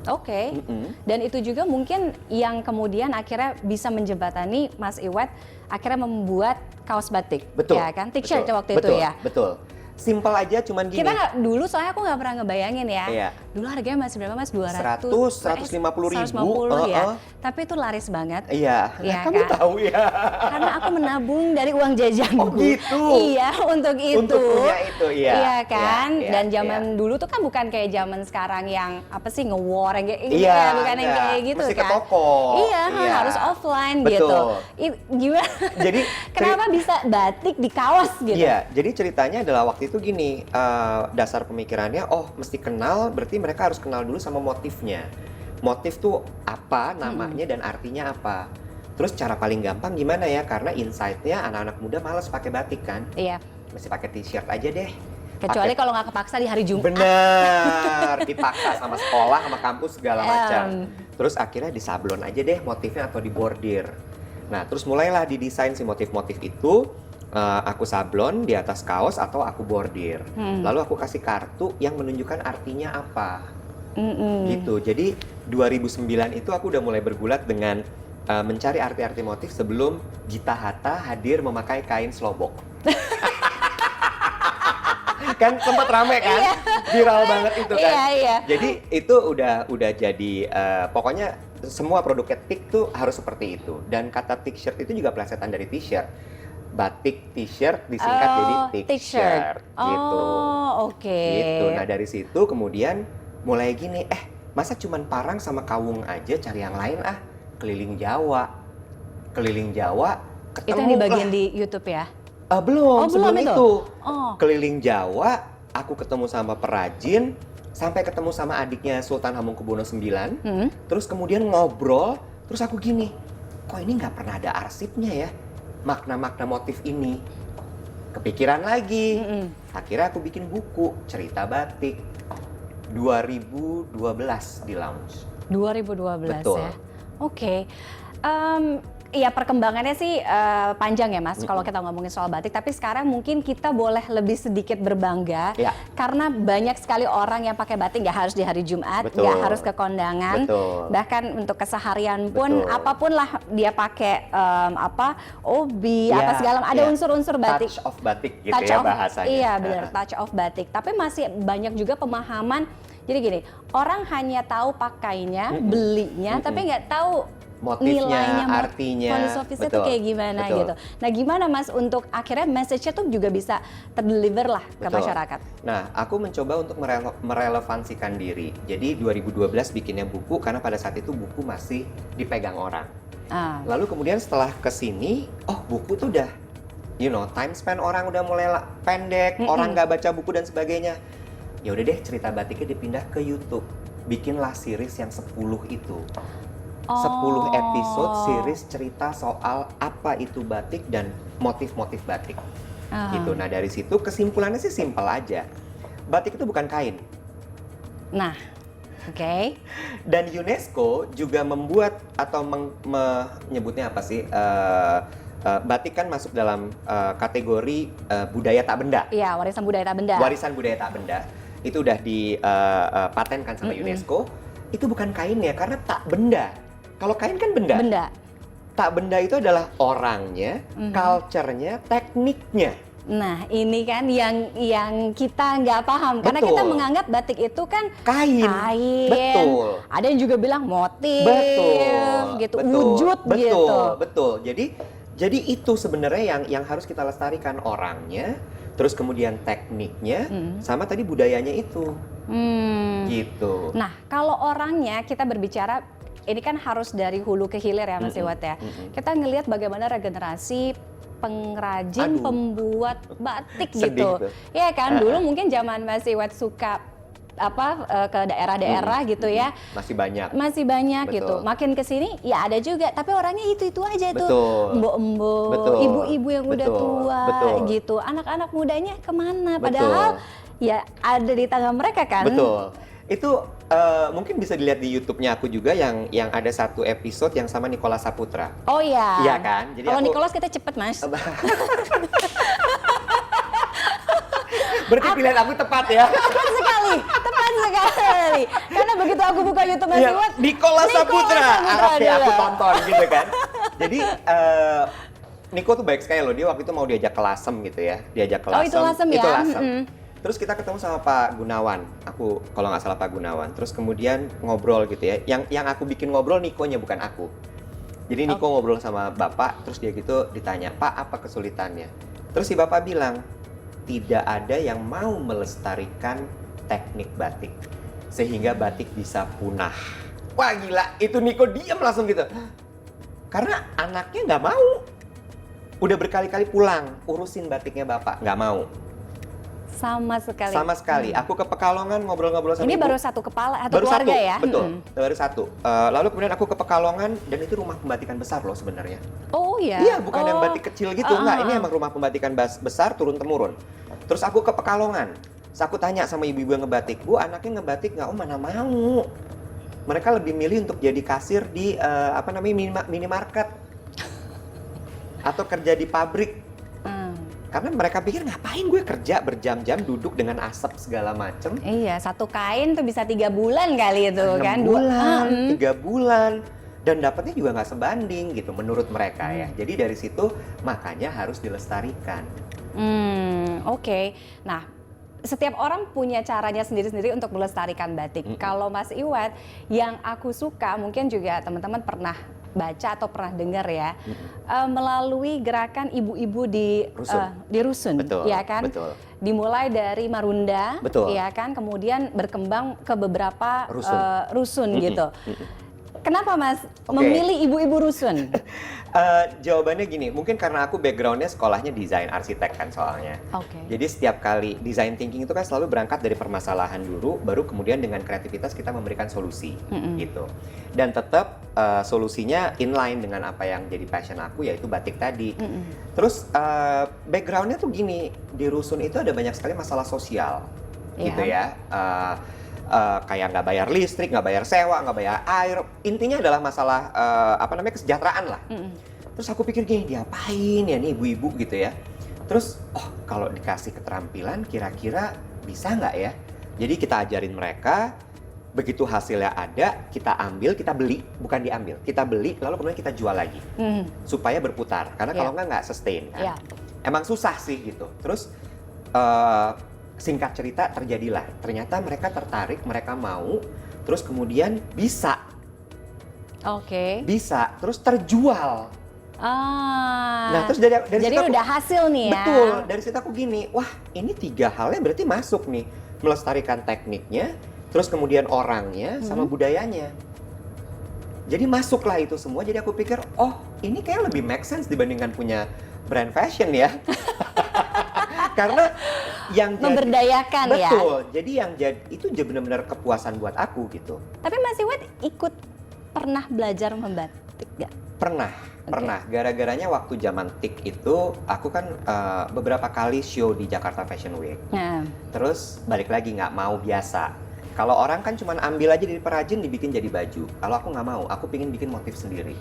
Oke. Dan itu juga mungkin yang kemudian akhirnya bisa menjembatani Mas Iwet akhirnya membuat kaos batik. Betul. Ya kan? T-shirt betul, waktu betul, itu ya. Betul. Simpel aja, cuman gini. Kita dulu soalnya aku nggak pernah ngebayangin ya. Iya. Dulu harganya masih berapa, Mas? 200, 150 ribu. 150 ya. Tapi itu laris banget. Iya. Iya Kamu kan? tahu ya. Karena aku menabung dari uang jajanku. Oh gitu. Iya, untuk itu. Untuk punya itu, iya. Iya kan? Iya, Dan iya, zaman dulu tuh kan bukan kayak zaman sekarang yang apa sih nge-war yang kayak Iya, bukan yang kayak gitu mesti kan. ke toko. Iya, Iya. harus offline Betul. gitu. Gimana? Jadi Kenapa bisa batik di kaos gitu? Iya, jadi ceritanya adalah waktu itu gini, dasar pemikirannya, mesti kenal, berarti mereka harus kenal dulu sama motifnya. Motif tuh apa, namanya dan artinya apa. Terus cara paling gampang gimana ya? Karena insight-nya anak-anak muda malas pakai batik kan. Iya. Mesti pakai t-shirt aja deh. Kecuali kalau nggak kepaksa di hari Jumat. Bener, dipaksa sama sekolah, sama kampus segala macam. Terus akhirnya disablon aja deh motifnya atau dibordir. Nah, terus mulailah didesain si motif-motif itu. Aku sablon di atas kaos atau aku bordir. Lalu aku kasih kartu yang menunjukkan artinya apa. Gitu. Jadi 2009 itu aku udah mulai bergulat dengan mencari arti-arti motif sebelum Gita Hatta hadir memakai kain slobok. Kan sempat rame kan? Viral banget itu kan. Iya. Jadi itu udah jadi pokoknya semua produk tik tuh harus seperti itu. Dan kata t-shirt itu juga plesetan dari t-shirt. Batik t-shirt disingkat jadi t-shirt gitu. Oke. Gitu. Nah, dari situ kemudian mulai gini, masa cuman parang sama kawung aja, cari yang lain keliling Jawa. Keliling Jawa ketemu Itu yang di bagian di YouTube ya? Belum, sebelum belum itu. Oh. Keliling Jawa, aku ketemu sama perajin, sampai ketemu sama adiknya Sultan Hamengkubuwono IX. Terus kemudian ngobrol, terus aku gini, kok ini nggak pernah ada arsipnya ya? Makna-makna motif ini. Kepikiran lagi. Akhirnya aku bikin buku, cerita batik. 2012 di launch. 2012 Betul. ya? Oke. Iya, perkembangannya sih panjang ya, Mas, kalau kita ngomongin soal batik. Tapi sekarang mungkin kita boleh lebih sedikit berbangga Ya. karena banyak sekali orang yang pakai batik, nggak harus di hari Jumat, Betul. nggak harus ke kondangan, Betul. bahkan untuk keseharian pun Betul. apapun lah dia pakai obi, Ya, apa segala ada ya. unsur-unsur batik. Touch of batik gitu Touch ya of- bahasanya. Iya benar, touch of batik. Tapi masih banyak juga pemahaman. Jadi gini, orang hanya tahu pakainya, belinya, tapi nggak tahu Motifnya, nilainya, artinya. filosofisnya tuh Betul, kayak gimana betul. gitu. Nah, gimana Mas untuk akhirnya message-nya tuh juga bisa terdeliver lah ke Betul. masyarakat? Nah, aku mencoba untuk merelevansikan diri. Jadi 2012 bikinnya buku karena pada saat itu buku masih dipegang orang. Lalu kemudian setelah kesini, buku tuh udah, time span orang udah mulai pendek, orang nggak baca buku dan sebagainya. Ya udah deh, cerita batiknya dipindah ke YouTube. Bikinlah series yang 10 itu. 10 episode series cerita soal apa itu batik dan motif-motif batik. Gitu. Nah, dari situ kesimpulannya sih simpel aja. Batik itu bukan kain. Nah, oke. Dan UNESCO juga membuat atau menyebutnya apa sih? Batik kan masuk dalam kategori budaya tak benda. Iya, warisan budaya tak benda. Warisan budaya tak benda. Itu udah dipatenkan sama UNESCO. Itu bukan kain ya, karena tak benda. Kalau kain kan benda. Benda. Tak benda itu adalah orangnya, culture-nya, tekniknya. Nah, ini kan yang kita nggak paham. Karena Betul. kita menganggap batik itu kan Kain. Betul. Ada yang juga bilang motif. Betul. Gitu, betul, wujud betul, gitu. Betul. Jadi itu sebenarnya yang harus kita lestarikan, orangnya, terus kemudian tekniknya, sama tadi budayanya itu. Gitu. Nah, kalau orangnya kita berbicara ini kan harus dari hulu ke hilir ya Mas Iwat ya. Kita ngelihat bagaimana regenerasi pengrajin, pembuat batik Sedih gitu. tuh. Ya kan, dulu mungkin zaman Mas Iwat suka ke daerah-daerah gitu ya. Masih banyak. Masih banyak Betul. gitu. Makin kesini ya ada juga, tapi orangnya itu aja tuh. Betul. Mbok-mbok, Betul. ibu-ibu yang udah Betul. tua Betul. gitu. Anak-anak mudanya kemana? Betul. Padahal ya ada di tangan mereka kan. Betul. Itu mungkin bisa dilihat di YouTube-nya aku juga yang ada satu episode yang sama Nicholas Saputra. Oh iya. Iya kan? Jadi Kalau aku- Nicholas kita cepet Mas. Berarti pilihan aku tepat ya. Tepat sekali. Karena begitu aku buka YouTube Mas Iya, Iwat, Nicholas Saputra. Oke, aku adalah. tonton gitu kan. Jadi Niko tuh baik sekali loh. Dia waktu itu mau diajak ke Lasem gitu ya. Diajak ke Oh, Lasem. itu Lasem ya? Itu Lasem. Mm-mm. Terus kita ketemu sama Pak Gunawan. Aku kalau nggak salah Pak Gunawan. Terus kemudian ngobrol gitu ya. Yang aku bikin ngobrol Nikonya bukan aku. Jadi Niko ngobrol sama Bapak, terus dia gitu ditanya, "Pak, apa kesulitannya?" Terus si Bapak bilang, "Tidak ada yang mau melestarikan teknik batik sehingga batik bisa punah." Wah gila, itu Niko diam langsung gitu. Karena anaknya nggak mau. Udah berkali-kali pulang, urusin batiknya Bapak, nggak mau. Sama sekali. Sama sekali. Aku ke Pekalongan ngobrol-ngobrol sama Ini ibu. baru satu kepala atau Baru keluarga satu, ya? betul. Mm-mm. Baru satu. Lalu kemudian aku ke Pekalongan dan itu rumah pembatikan besar loh sebenarnya. Oh iya. Iya, bukan yang Oh. batik kecil gitu, enggak. Ini emang rumah pembatikan besar turun-temurun. Terus aku ke Pekalongan. Terus aku tanya sama ibu-ibu yang ngebatik, "Bu, anaknya ngebatik nggak?" "Oh, mana mau." Mereka lebih milih untuk jadi kasir di minimarket. Atau kerja di pabrik. Karena mereka pikir ngapain gue kerja berjam-jam duduk dengan asap segala macem. Iya, satu kain tuh bisa 3 bulan kali itu 6 kan? bulan, 3 bulan. Dan dapatnya juga nggak sebanding gitu menurut mereka ya. Jadi dari situ makanya harus dilestarikan. Oke. Nah, setiap orang punya caranya sendiri-sendiri untuk melestarikan batik. Kalau Mas Iwat, yang aku suka mungkin juga teman-teman pernah baca atau pernah dengar ya, melalui gerakan ibu-ibu di Rusun, Betul, ya kan? betul. Dimulai dari Marunda, Betul. ya kan? Kemudian berkembang ke beberapa rusun gitu. Kenapa Mas Oke. memilih ibu-ibu rusun? Jawabannya gini, mungkin karena aku backgroundnya sekolahnya desain arsitek kan soalnya. Oke. Jadi setiap kali design thinking itu kan selalu berangkat dari permasalahan dulu, baru kemudian dengan kreativitas kita memberikan solusi gitu. Dan tetap solusinya inline dengan apa yang jadi passion aku, yaitu batik tadi. Terus backgroundnya tuh gini, di Rusun itu ada banyak sekali masalah sosial gitu ya. Kayak nggak bayar listrik, nggak bayar sewa, nggak bayar air. Intinya adalah masalah kesejahteraan lah. Terus aku pikir gini, diapain ya nih ibu-ibu gitu ya. Terus, kalau dikasih keterampilan kira-kira bisa nggak ya? Jadi kita ajarin mereka, begitu hasilnya ada, kita ambil, kita beli, bukan diambil. Kita beli, lalu kemudian kita jual lagi. Supaya berputar, karena kalau nggak sustain kan. Emang susah sih gitu. Terus, singkat cerita terjadilah. Ternyata mereka tertarik, mereka mau, terus kemudian bisa. Oke. Bisa, terus terjual. Nah, terus dari jadi situ aku- udah hasil nih ya. Betul, dari situ aku gini, wah ini 3 halnya berarti masuk nih. Melestarikan tekniknya, terus kemudian orangnya, sama budayanya. Jadi masuklah itu semua, jadi aku pikir, oh ini kayak lebih make sense dibandingkan punya brand fashion ya. Karena yang Memberdayakan ya. betul, jadi yang itu benar-benar kepuasan buat aku gitu. Tapi Mas Iwat ikut pernah belajar membatik gak? Pernah. Gara-garanya waktu zaman TIK itu, aku kan beberapa kali show di Jakarta Fashion Week. Terus balik lagi nggak mau biasa. Kalau orang kan cuma ambil aja dari perajin dibikin jadi baju. Kalau aku nggak mau, aku pingin bikin motif sendiri.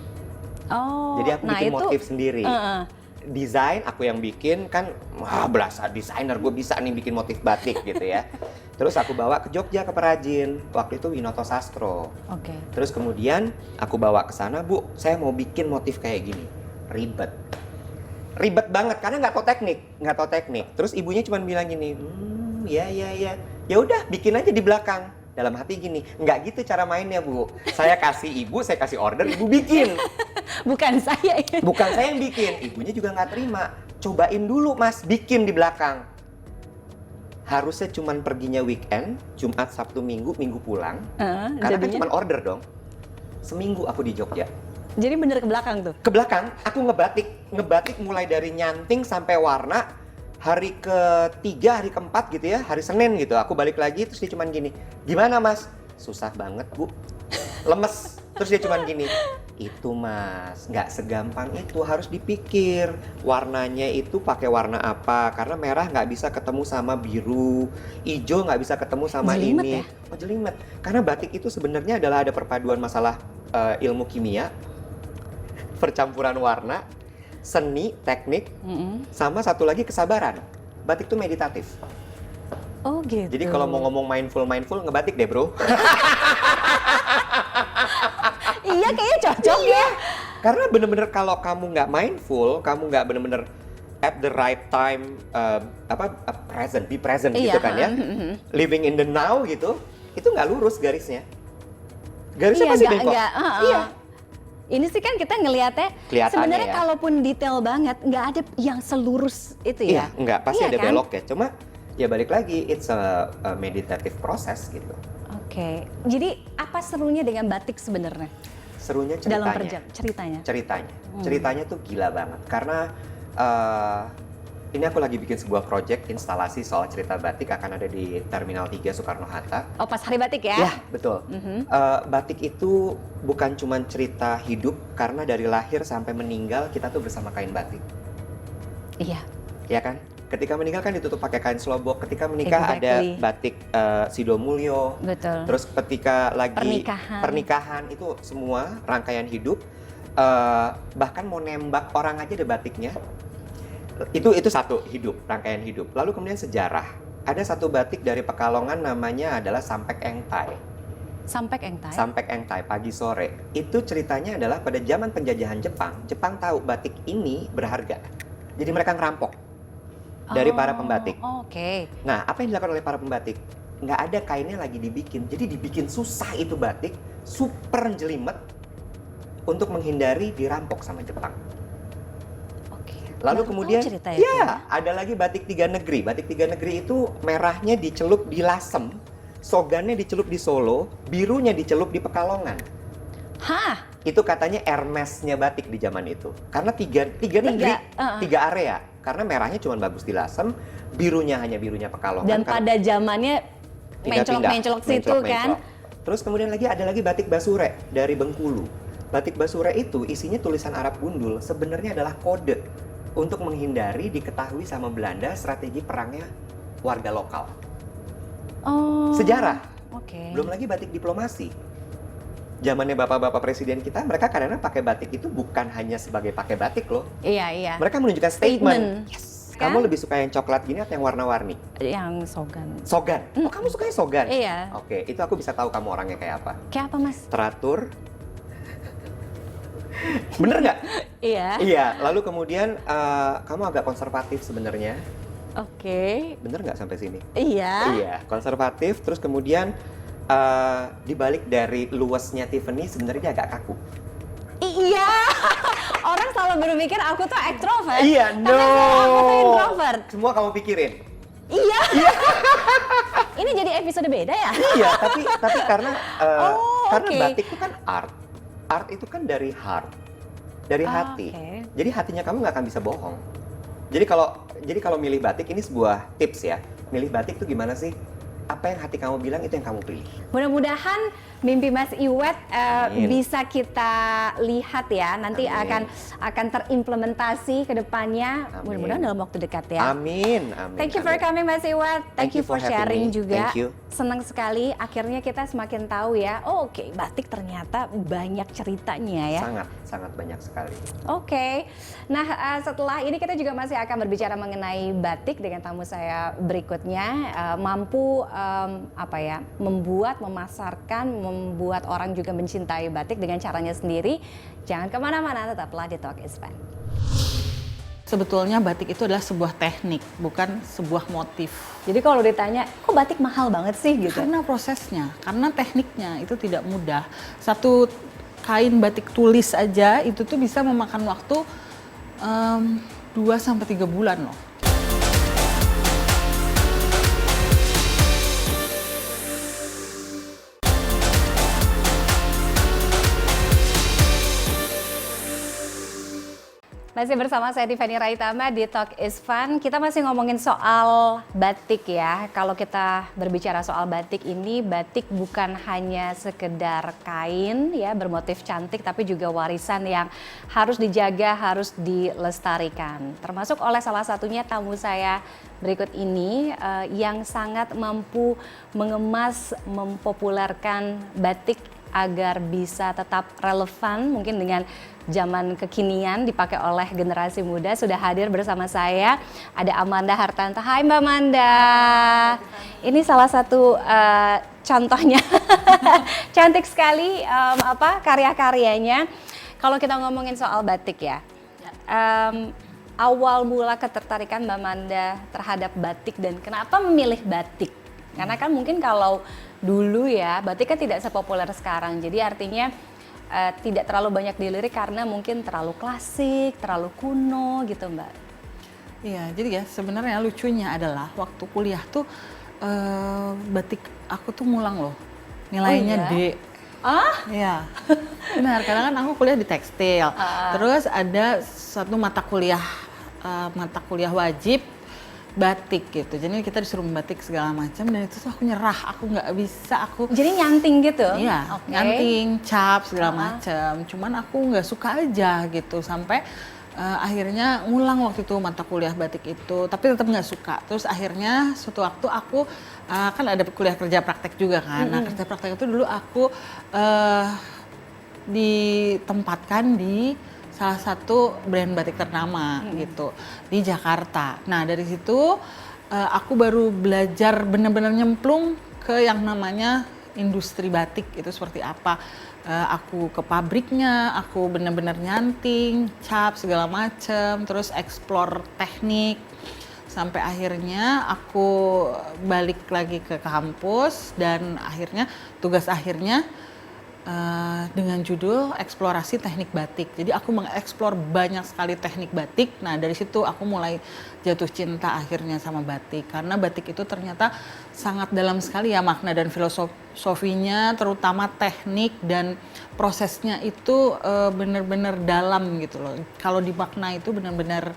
Oh, Jadi aku bikin motif sendiri. uh-uh. Desain aku yang bikin kan, wah berasa desainer gue bisa nih bikin motif batik gitu ya. Terus aku bawa ke Jogja ke perajin. Waktu itu Winoto Sastro. Oke. Terus kemudian aku bawa ke sana, Bu, saya mau bikin motif kayak gini. Ribet banget karena nggak tahu teknik. Terus ibunya cuma bilang gini, ya. Ya udah, bikin aja di belakang. Dalam hati gini, nggak gitu cara mainnya, Bu. Saya kasih ibu, saya kasih order, ibu bikin. Bukan saya. Bukan saya yang bikin, ibunya juga nggak terima. Cobain dulu, Mas, bikin di belakang. Harusnya cuman perginya weekend, Jumat, Sabtu, Minggu pulang. Karena kan jadinya? cuma order dong. seminggu aku di Jogja. Jadi bener ke belakang tuh? Ke belakang, aku ngebatik mulai dari nyanting sampai warna. Hari ketiga, hari keempat gitu ya, hari Senin gitu, aku balik lagi terus dia cuman gini, gimana mas? Susah banget bu, lemes. Terus dia cuman gini, itu mas, nggak segampang itu, harus dipikir warnanya itu pakai warna apa, karena merah nggak bisa ketemu sama biru, hijau nggak bisa ketemu sama Jelimet ini. ya? Oh jelimet, karena batik itu sebenarnya adalah ada perpaduan masalah ilmu kimia, percampuran warna, seni, teknik, sama satu lagi kesabaran. Batik itu meditatif. Oh gitu. Jadi kalau mau ngomong mindful ngebatik deh bro. Iya kayaknya cocok ya. Karena bener-bener kalau kamu nggak mindful, kamu nggak bener-bener at the right time, be present gitu kan ya. Living in the now gitu, itu nggak lurus garisnya. Garisnya pasti bengkok. Iya. Ini sih kan kita ngelihatnya Kelihatannya sebenarnya ya. kalaupun detail banget nggak ada yang selurus itu ya. Iya, nggak, pasti Iya ada kan? belok ya. Cuma ya balik lagi, it's a meditative process gitu. Oke. Jadi apa serunya dengan batik sebenarnya? Serunya Dalam ceritanya. ceritanya. Ceritanya tuh gila banget karena ini aku lagi bikin sebuah project instalasi soal cerita batik, akan ada di Terminal 3 Soekarno-Hatta. Oh pas hari batik ya? Ya, betul. Batik itu bukan cuma cerita hidup, karena dari lahir sampai meninggal kita tuh bersama kain batik. Iya. Ya kan? Ketika meninggal kan ditutup pakai kain slobok, ketika menikah ada Exactly. batik Sido Mulyo. Betul. Terus ketika lagi Pernikahan. itu semua rangkaian hidup, bahkan mau nembak orang aja ada batiknya. Itu satu hidup, rangkaian hidup. Lalu kemudian sejarah. Ada satu batik dari Pekalongan namanya adalah Sampek Engtai. Sampek Engtai. Sampek Engtai pagi sore. Itu ceritanya adalah pada zaman penjajahan Jepang, Jepang tahu batik ini berharga. Jadi mereka ngerampok dari para pembatik. Oke. Nah, apa yang dilakukan oleh para pembatik? Nggak ada kainnya lagi dibikin. Jadi dibikin susah itu batik, super jelimet untuk menghindari dirampok sama Jepang. Oke. Lalu Baru kemudian, tahu cerita itu. ya ada lagi batik tiga negeri. Batik tiga negeri itu merahnya dicelup di Lasem, sogannya dicelup di Solo, birunya dicelup di Pekalongan. Hah? Itu katanya Hermes-nya batik di zaman itu. Karena tiga negeri, tiga area. Karena merahnya cuma bagus di Lasem, birunya hanya birunya Pekalongan. Dan pada zamannya mencolok-mencolok situ kan? Terus kemudian ada lagi batik Basure dari Bengkulu. Batik Basure itu isinya tulisan Arab gundul, sebenarnya adalah kode untuk menghindari diketahui sama Belanda strategi perangnya warga lokal. Oh. Sejarah. Oke. Belum lagi batik diplomasi. Zamannya bapak-bapak presiden kita, mereka kadang-kadang pakai batik itu bukan hanya sebagai pakai batik loh. Iya. Mereka menunjukkan statement. Yes. Kan? Kamu lebih suka yang coklat gini atau yang warna-warni? Yang sogan. Sogan. Oh, kamu sukanya sogan? Iya. Oke, itu aku bisa tahu kamu orangnya kayak apa. Kayak apa mas? Teratur. Bener nggak? Iya. Iya. Lalu kemudian kamu agak konservatif sebenarnya. Oke. Bener nggak sampai sini? Iya. Iya, konservatif. Terus kemudian dibalik dari luasnya Tiffany sebenarnya dia agak kaku. Iya. Orang selalu berpikir aku tuh ekstrovert. Iya, no. Ternyata aku tuh introvert. Semua kamu pikirin. Iya. Ini jadi episode beda ya? Iya, tapi karena oke. batik itu kan art. Art itu kan dari heart, dari hati. Oke. Jadi hatinya kamu nggak akan bisa bohong. Jadi kalau milih batik, ini sebuah tips ya. Milih batik tuh gimana sih? Apa yang hati kamu bilang itu yang kamu pilih. Mudah-mudahan mimpi Mas Iwet Amin. bisa kita lihat ya. Nanti Amin. akan terimplementasi ke depannya. Amin. Mudah-mudahan dalam waktu dekat ya. Amin. Thank you for coming Mas Iwet. Thank you for sharing having me. juga. Thank you. Senang sekali akhirnya kita semakin tahu ya. Oh, oke, batik ternyata banyak ceritanya ya. Sangat banyak sekali. Oke. Nah, setelah ini kita juga masih akan berbicara mengenai batik dengan tamu saya berikutnya. Mampu membuat, memasarkan, membuat orang juga mencintai batik dengan caranya sendiri. Jangan kemana-mana, tetaplah di Talk is Fun. Sebetulnya batik itu adalah sebuah teknik, bukan sebuah motif. Jadi kalau ditanya, kok batik mahal banget sih gitu? Karena prosesnya, karena tekniknya itu tidak mudah. Satu kain batik tulis aja itu tuh bisa memakan waktu 2-3 bulan loh. Masih bersama saya Tiffany Raitama di Talk is Fun. Kita masih ngomongin soal batik ya. Kalau kita berbicara soal batik ini, batik bukan hanya sekedar kain ya bermotif cantik, tapi juga warisan yang harus dijaga, harus dilestarikan. Termasuk oleh salah satunya tamu saya berikut ini yang sangat mampu mengemas, mempopulerkan batik agar bisa tetap relevan mungkin dengan zaman kekinian dipakai oleh generasi muda. Sudah hadir bersama saya ada Amanda Hartanto. Hai Mbak Amanda. Ini salah satu contohnya cantik sekali karya-karyanya. Kalau kita ngomongin soal batik ya, awal mula ketertarikan Mbak Amanda terhadap batik dan kenapa memilih batik? Karena kan mungkin kalau dulu ya batik kan tidak sepopuler sekarang, jadi artinya tidak terlalu banyak dilirik karena mungkin terlalu klasik, terlalu kuno gitu Mbak. Iya, jadi ya sebenarnya lucunya adalah waktu kuliah tuh batik aku tuh ngulang loh, nilainya D. Iya, benar, karena kan aku kuliah di tekstil, terus ada satu mata kuliah wajib batik gitu, jadi kita disuruh membatik segala macam dan itu tuh aku nyerah, aku nggak bisa, Jadi nyanting gitu? Iya, nyanting, cap segala macam, cuman aku nggak suka aja gitu sampai akhirnya ngulang waktu itu mata kuliah batik itu, tapi tetap nggak suka. Terus akhirnya suatu waktu aku kan ada kuliah kerja praktek juga kan, nah kerja praktek itu dulu aku ditempatkan di salah satu brand batik ternama gitu di Jakarta. Nah dari situ aku baru belajar benar-benar nyemplung ke yang namanya industri batik itu seperti apa. Aku ke pabriknya, aku benar-benar nyanting, cap segala macam, terus explore teknik sampai akhirnya aku balik lagi ke kampus dan akhirnya tugas akhirnya dengan judul eksplorasi teknik batik. Jadi aku mengeksplor banyak sekali teknik batik. Nah dari situ aku mulai jatuh cinta akhirnya sama batik. Karena batik itu ternyata sangat dalam sekali ya makna dan filosofinya, terutama teknik dan prosesnya itu benar-benar dalam gitu loh. Kalau dimakna itu benar-benar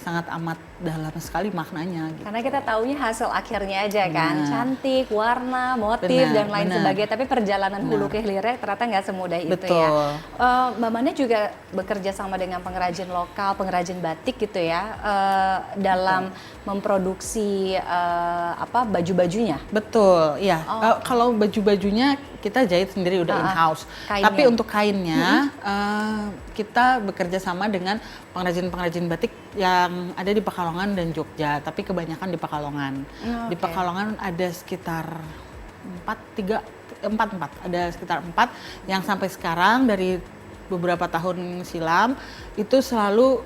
sangat amat dalam sekali maknanya gitu. Karena kita taunya hasil akhirnya aja kan, cantik, warna, motif dan lain sebagainya. Tapi perjalanan hulu ke hilirnya ternyata nggak semudah itu ya. Mbak Manda juga bekerja sama dengan pengrajin lokal, pengrajin batik gitu ya, dalam memproduksi baju-bajunya. Betul, iya. Kalau baju-bajunya kita jahit sendiri udah in-house. Tapi untuk kainnya kita bekerja sama dengan pengrajin-pengrajin batik yang ada di Pekalongan dan Jogja, tapi kebanyakan di Pekalongan. Di Pekalongan ada sekitar 4 yang sampai sekarang dari beberapa tahun silam itu selalu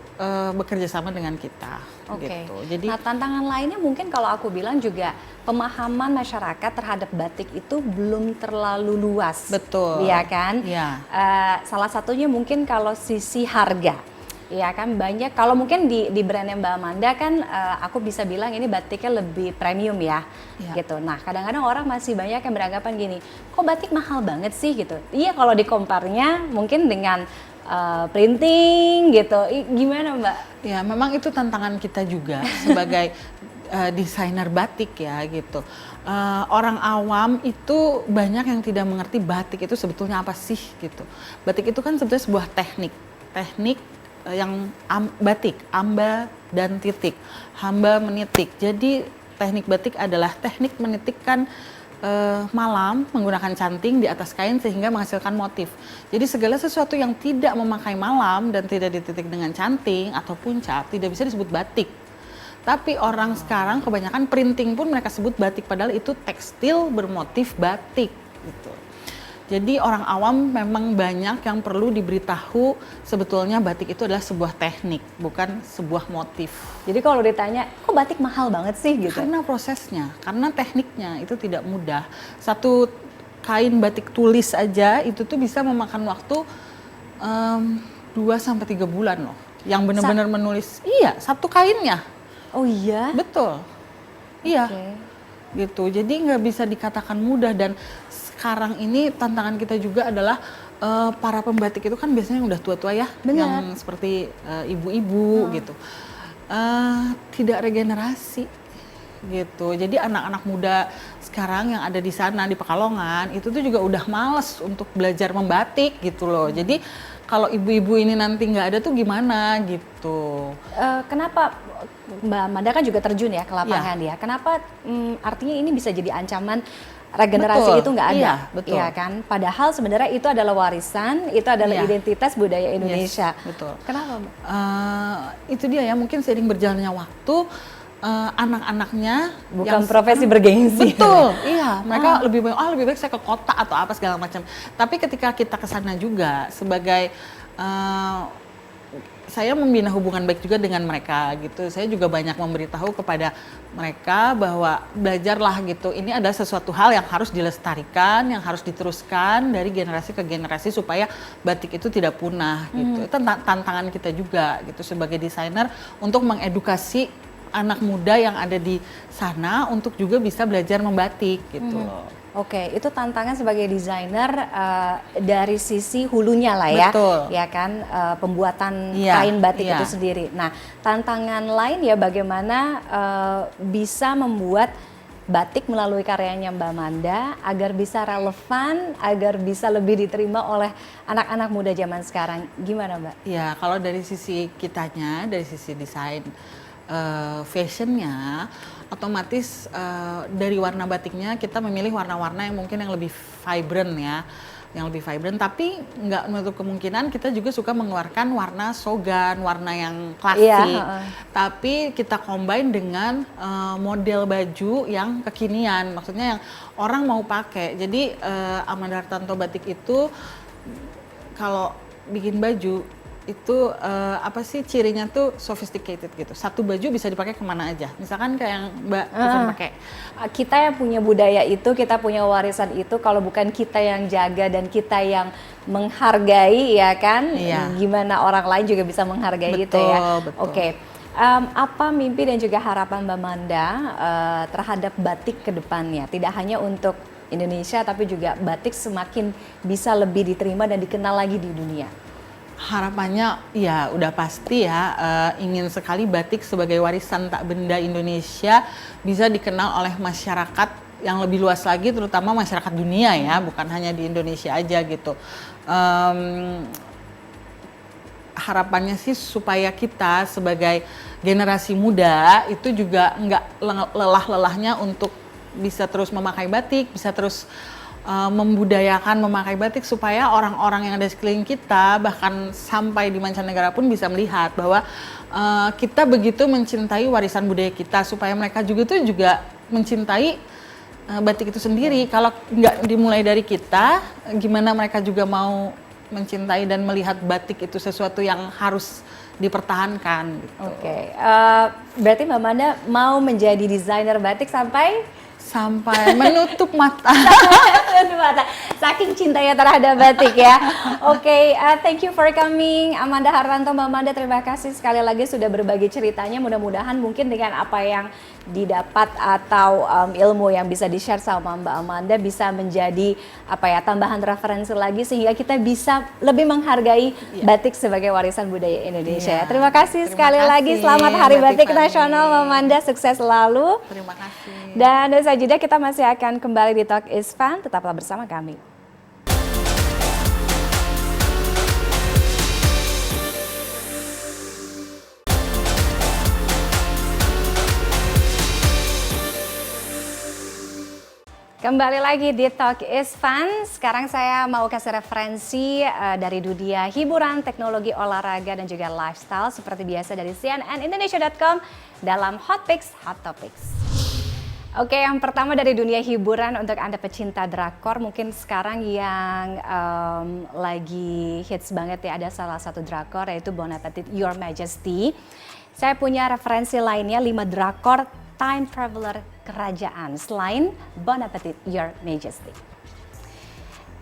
bekerja sama dengan kita. Gitu. Jadi, nah tantangan lainnya mungkin kalau aku bilang juga pemahaman masyarakat terhadap batik itu belum terlalu luas. Betul. Iya kan? Iya. Salah satunya mungkin kalau sisi harga. Iya kan banyak, kalau mungkin di brandnya Mbak Amanda kan aku bisa bilang ini batiknya lebih premium ya, gitu. Nah kadang-kadang orang masih banyak yang beranggapan gini, kok batik mahal banget sih gitu. Iya kalau dikomparnya mungkin dengan printing gitu, gimana Mbak? Ya memang itu tantangan kita juga sebagai desainer batik ya gitu. Orang awam itu banyak yang tidak mengerti batik itu sebetulnya apa sih gitu. Batik itu kan sebetulnya sebuah teknik yang batik, amba dan titik, hamba menitik. Jadi teknik batik adalah teknik menitikkan malam menggunakan canting di atas kain sehingga menghasilkan motif. Jadi segala sesuatu yang tidak memakai malam dan tidak dititik dengan canting ataupun cap tidak bisa disebut batik. Tapi orang sekarang kebanyakan printing pun mereka sebut batik padahal itu tekstil bermotif batik gitu. Jadi orang awam memang banyak yang perlu diberitahu sebetulnya batik itu adalah sebuah teknik, bukan sebuah motif. Jadi kalau ditanya, kok batik mahal banget sih gitu? Karena prosesnya, karena tekniknya itu tidak mudah. Satu kain batik tulis aja itu tuh bisa memakan waktu 2-3 bulan loh. Yang benar-benar menulis, iya satu kainnya. Oh iya? Betul, iya. Gitu, jadi nggak bisa dikatakan mudah dan sekarang ini tantangan kita juga adalah para pembatik itu kan biasanya udah tua-tua ya, Benar. yang seperti ibu-ibu gitu. Tidak regenerasi gitu. Jadi anak-anak muda sekarang yang ada di sana di Pekalongan itu tuh juga udah males untuk belajar membatik gitu loh. Jadi kalau ibu-ibu ini nanti nggak ada tuh gimana gitu. Kenapa Mbak Amanda kan juga terjun ya ke lapangan ya? Kenapa artinya ini bisa jadi ancaman regenerasi Betul, itu nggak ada? iya, betul. Iya kan? Padahal sebenarnya itu adalah warisan, itu adalah Iya. identitas budaya Indonesia. Yes, betul. Kenapa Mbak? Itu dia ya, mungkin seiring berjalannya waktu anak-anaknya Bukan profesi bergengsi. Betul, iya. Mereka lebih baik saya ke kota atau apa segala macam. Tapi ketika kita ke sana juga sebagai saya membina hubungan baik juga dengan mereka gitu. Saya juga banyak memberitahu kepada mereka bahwa belajarlah gitu. Ini adalah sesuatu hal yang harus dilestarikan, yang harus diteruskan dari generasi ke generasi supaya batik itu tidak punah gitu. Itu tantangan kita juga gitu sebagai desainer untuk mengedukasi anak muda yang ada di sana untuk juga bisa belajar membatik gitu loh. Oke, itu tantangan sebagai desainer dari sisi hulunya lah ya, Betul. ya kan, pembuatan Iya, kain batik iya. itu sendiri. Nah, tantangan lain ya bagaimana bisa membuat batik melalui karyanya Mbak Amanda agar bisa relevan, agar bisa lebih diterima oleh anak-anak muda zaman sekarang. Gimana Mbak? Ya, kalau dari sisi kitanya, dari sisi desain fashionnya, otomatis dari warna batiknya kita memilih warna-warna yang mungkin yang lebih vibrant ya, yang lebih vibrant. Tapi nggak menutup kemungkinan kita juga suka mengeluarkan warna sogan, warna yang klasik. Iya, Tapi kita combine dengan model baju yang kekinian, maksudnya yang orang mau pakai. Jadi Amanda Hartanto Batik itu kalau bikin baju itu apa sih cirinya tuh sophisticated gitu. Satu baju bisa dipakai kemana aja. Misalkan kayak yang Mbak Tiffany pakai. Kita yang punya budaya itu, kita punya warisan itu, kalau bukan kita yang jaga dan kita yang menghargai ya kan, Iya. gimana orang lain juga bisa menghargai itu ya. Betul. Oke. Apa mimpi dan juga harapan Mbak Amanda terhadap batik ke depannya? Tidak hanya untuk Indonesia tapi juga batik semakin bisa lebih diterima dan dikenal lagi di dunia. Harapannya ya udah pasti ya, ingin sekali batik sebagai warisan tak benda Indonesia bisa dikenal oleh masyarakat yang lebih luas lagi, terutama masyarakat dunia ya, bukan hanya di Indonesia aja gitu. Harapannya sih supaya kita sebagai generasi muda itu juga nggak lelah-lelahnya untuk bisa terus memakai batik, bisa terus membudayakan memakai batik supaya orang-orang yang ada di sekeliling kita bahkan sampai di mancanegara pun bisa melihat bahwa kita begitu mencintai warisan budaya kita, supaya mereka juga mencintai batik itu sendiri. Kalau nggak dimulai dari kita, gimana mereka juga mau mencintai dan melihat batik itu sesuatu yang harus dipertahankan gitu. Oke. Berarti Mbak Amanda mau menjadi desainer batik sampai menutup mata. Saking cintanya terhadap batik ya. Oke, thank you for coming Amanda Hartanto. Mbak Amanda, terima kasih sekali lagi sudah berbagi ceritanya. Mudah-mudahan mungkin dengan apa yang didapat atau ilmu yang bisa di-share sama Mbak Amanda bisa menjadi tambahan referensi lagi sehingga kita bisa lebih menghargai batik sebagai warisan budaya Indonesia. Iya. Terima kasih sekali Terima lagi. kasih, Selamat Hari Mbak Batik Tiffany. Nasional Mbak Amanda, sukses selalu. Terima kasih. Dan usai jeda kita masih akan kembali di Talk is Fun, tetaplah bersama kami. Kembali lagi di Talk is Fun. Sekarang saya mau kasih referensi dari dunia hiburan, teknologi, olahraga, dan juga lifestyle seperti biasa dari cnnindonesia.com dalam Hot Picks, Hot Topics. Oke, yang pertama dari dunia hiburan untuk Anda pecinta drakor, mungkin sekarang yang lagi hits banget ya, ada salah satu drakor yaitu Bon Appetit Your Majesty. Saya punya referensi lainnya 5 drakor time traveler kerajaan selain Bon Appetit Your Majesty.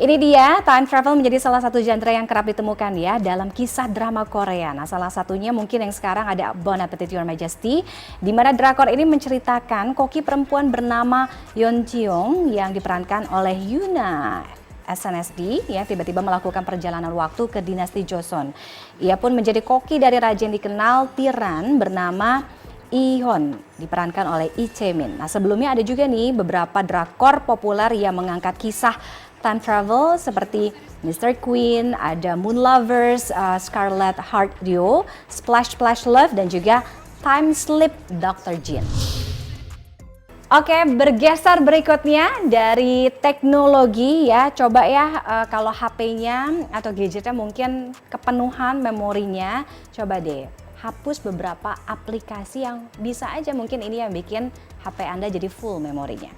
Ini dia, time travel menjadi salah satu genre yang kerap ditemukan ya dalam kisah drama Korea. Nah, salah satunya mungkin yang sekarang ada Bon Appetit Your Majesty, di mana drakor ini menceritakan koki perempuan bernama Yeon Ji-young yang diperankan oleh Yoona. SNSD ya tiba-tiba melakukan perjalanan waktu ke dinasti Joseon. Ia pun menjadi koki dari raja yang dikenal tiran bernama Ihon, diperankan oleh Lee Chae-min. Nah, sebelumnya ada juga nih beberapa drakor populer yang mengangkat kisah time travel seperti Mr. Queen, ada Moon Lovers, Scarlet Heart Duo, Splash Splash Love, dan juga Time Slip Dr. Jin. Oke, bergeser berikutnya dari teknologi ya. Coba ya kalau HP-nya atau gadgetnya mungkin kepenuhan memorinya, coba deh hapus beberapa aplikasi yang bisa aja mungkin ini yang bikin HP Anda jadi full memorinya.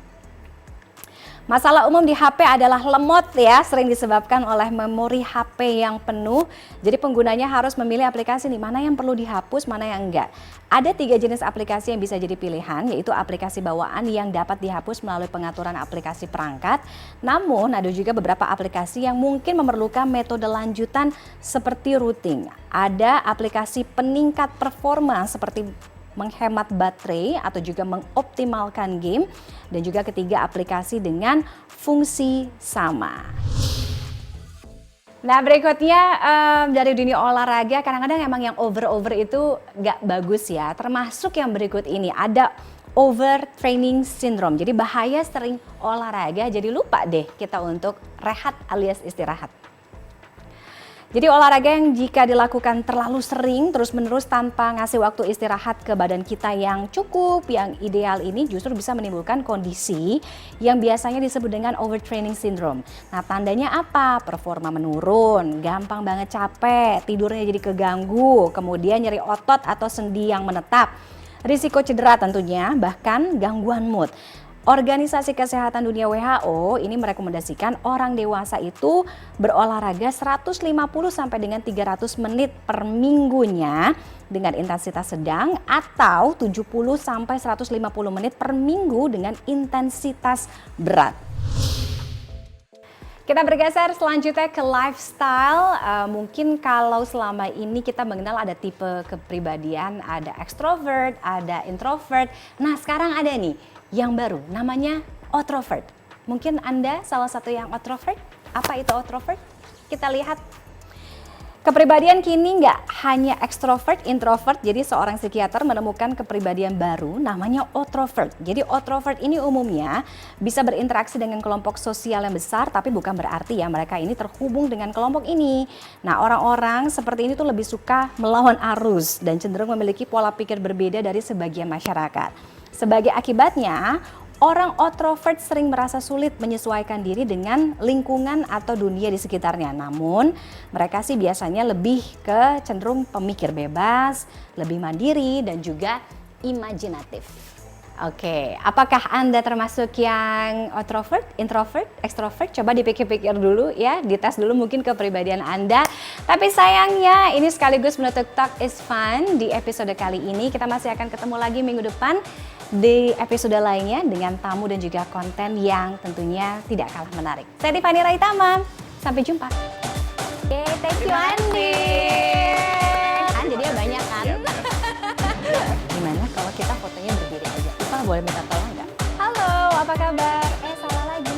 Masalah umum di HP adalah lemot ya, sering disebabkan oleh memori HP yang penuh. Jadi penggunanya harus memilih aplikasi nih, mana yang perlu dihapus, mana yang enggak. Ada 3 jenis aplikasi yang bisa jadi pilihan, yaitu aplikasi bawaan yang dapat dihapus melalui pengaturan aplikasi perangkat. Namun ada juga beberapa aplikasi yang mungkin memerlukan metode lanjutan seperti routing. Ada aplikasi peningkat performa seperti menghemat baterai atau juga mengoptimalkan game, dan juga ketiga aplikasi dengan fungsi sama. Nah berikutnya dari dunia olahraga, kadang-kadang emang yang over itu nggak bagus ya, termasuk yang berikut ini ada overtraining syndrome. Jadi bahaya sering olahraga jadi lupa deh kita untuk rehat alias istirahat. Jadi olahraga yang jika dilakukan terlalu sering terus-menerus tanpa ngasih waktu istirahat ke badan kita yang cukup, yang ideal ini justru bisa menimbulkan kondisi yang biasanya disebut dengan overtraining syndrome. Nah tandanya apa? Performa menurun, gampang banget capek, tidurnya jadi keganggu, kemudian nyeri otot atau sendi yang menetap, risiko cedera tentunya, bahkan gangguan mood. Organisasi Kesehatan Dunia WHO ini merekomendasikan orang dewasa itu berolahraga 150 sampai dengan 300 menit per minggunya dengan intensitas sedang atau 70 sampai 150 menit per minggu dengan intensitas berat. Kita bergeser selanjutnya ke lifestyle. Mungkin kalau selama ini kita mengenal ada tipe kepribadian, ada extrovert, ada introvert. Nah sekarang ada nih yang baru, namanya outrovert. Mungkin Anda salah satu yang outrovert. Apa itu outrovert? Kita lihat. Kepribadian kini nggak hanya extrovert, introvert. Jadi seorang psikiater menemukan kepribadian baru namanya outrovert. Jadi outrovert ini umumnya bisa berinteraksi dengan kelompok sosial yang besar, tapi bukan berarti ya mereka ini terhubung dengan kelompok ini. Nah orang-orang seperti ini tuh lebih suka melawan arus dan cenderung memiliki pola pikir berbeda dari sebagian masyarakat. Sebagai akibatnya, orang outrovert sering merasa sulit menyesuaikan diri dengan lingkungan atau dunia di sekitarnya. Namun, mereka sih biasanya lebih ke cenderung pemikir bebas, lebih mandiri, dan juga imajinatif. Oke, apakah Anda termasuk yang outrovert, introvert, extrovert? Coba dipikir-pikir dulu ya, dites dulu mungkin kepribadian Anda. Tapi sayangnya ini sekaligus menutup Talk is Fun di episode kali ini. Kita masih akan ketemu lagi minggu depan di episode lainnya dengan tamu dan juga konten yang tentunya tidak kalah menarik. Saya Tiffany Raitama, sampai jumpa. Oke, thank you Andi. Kan jadinya banyak kan? Gimana kalau kita fotonya berdiri aja? Kita boleh minta tolong nggak? Halo, apa kabar? Salah lagi.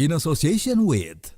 In association with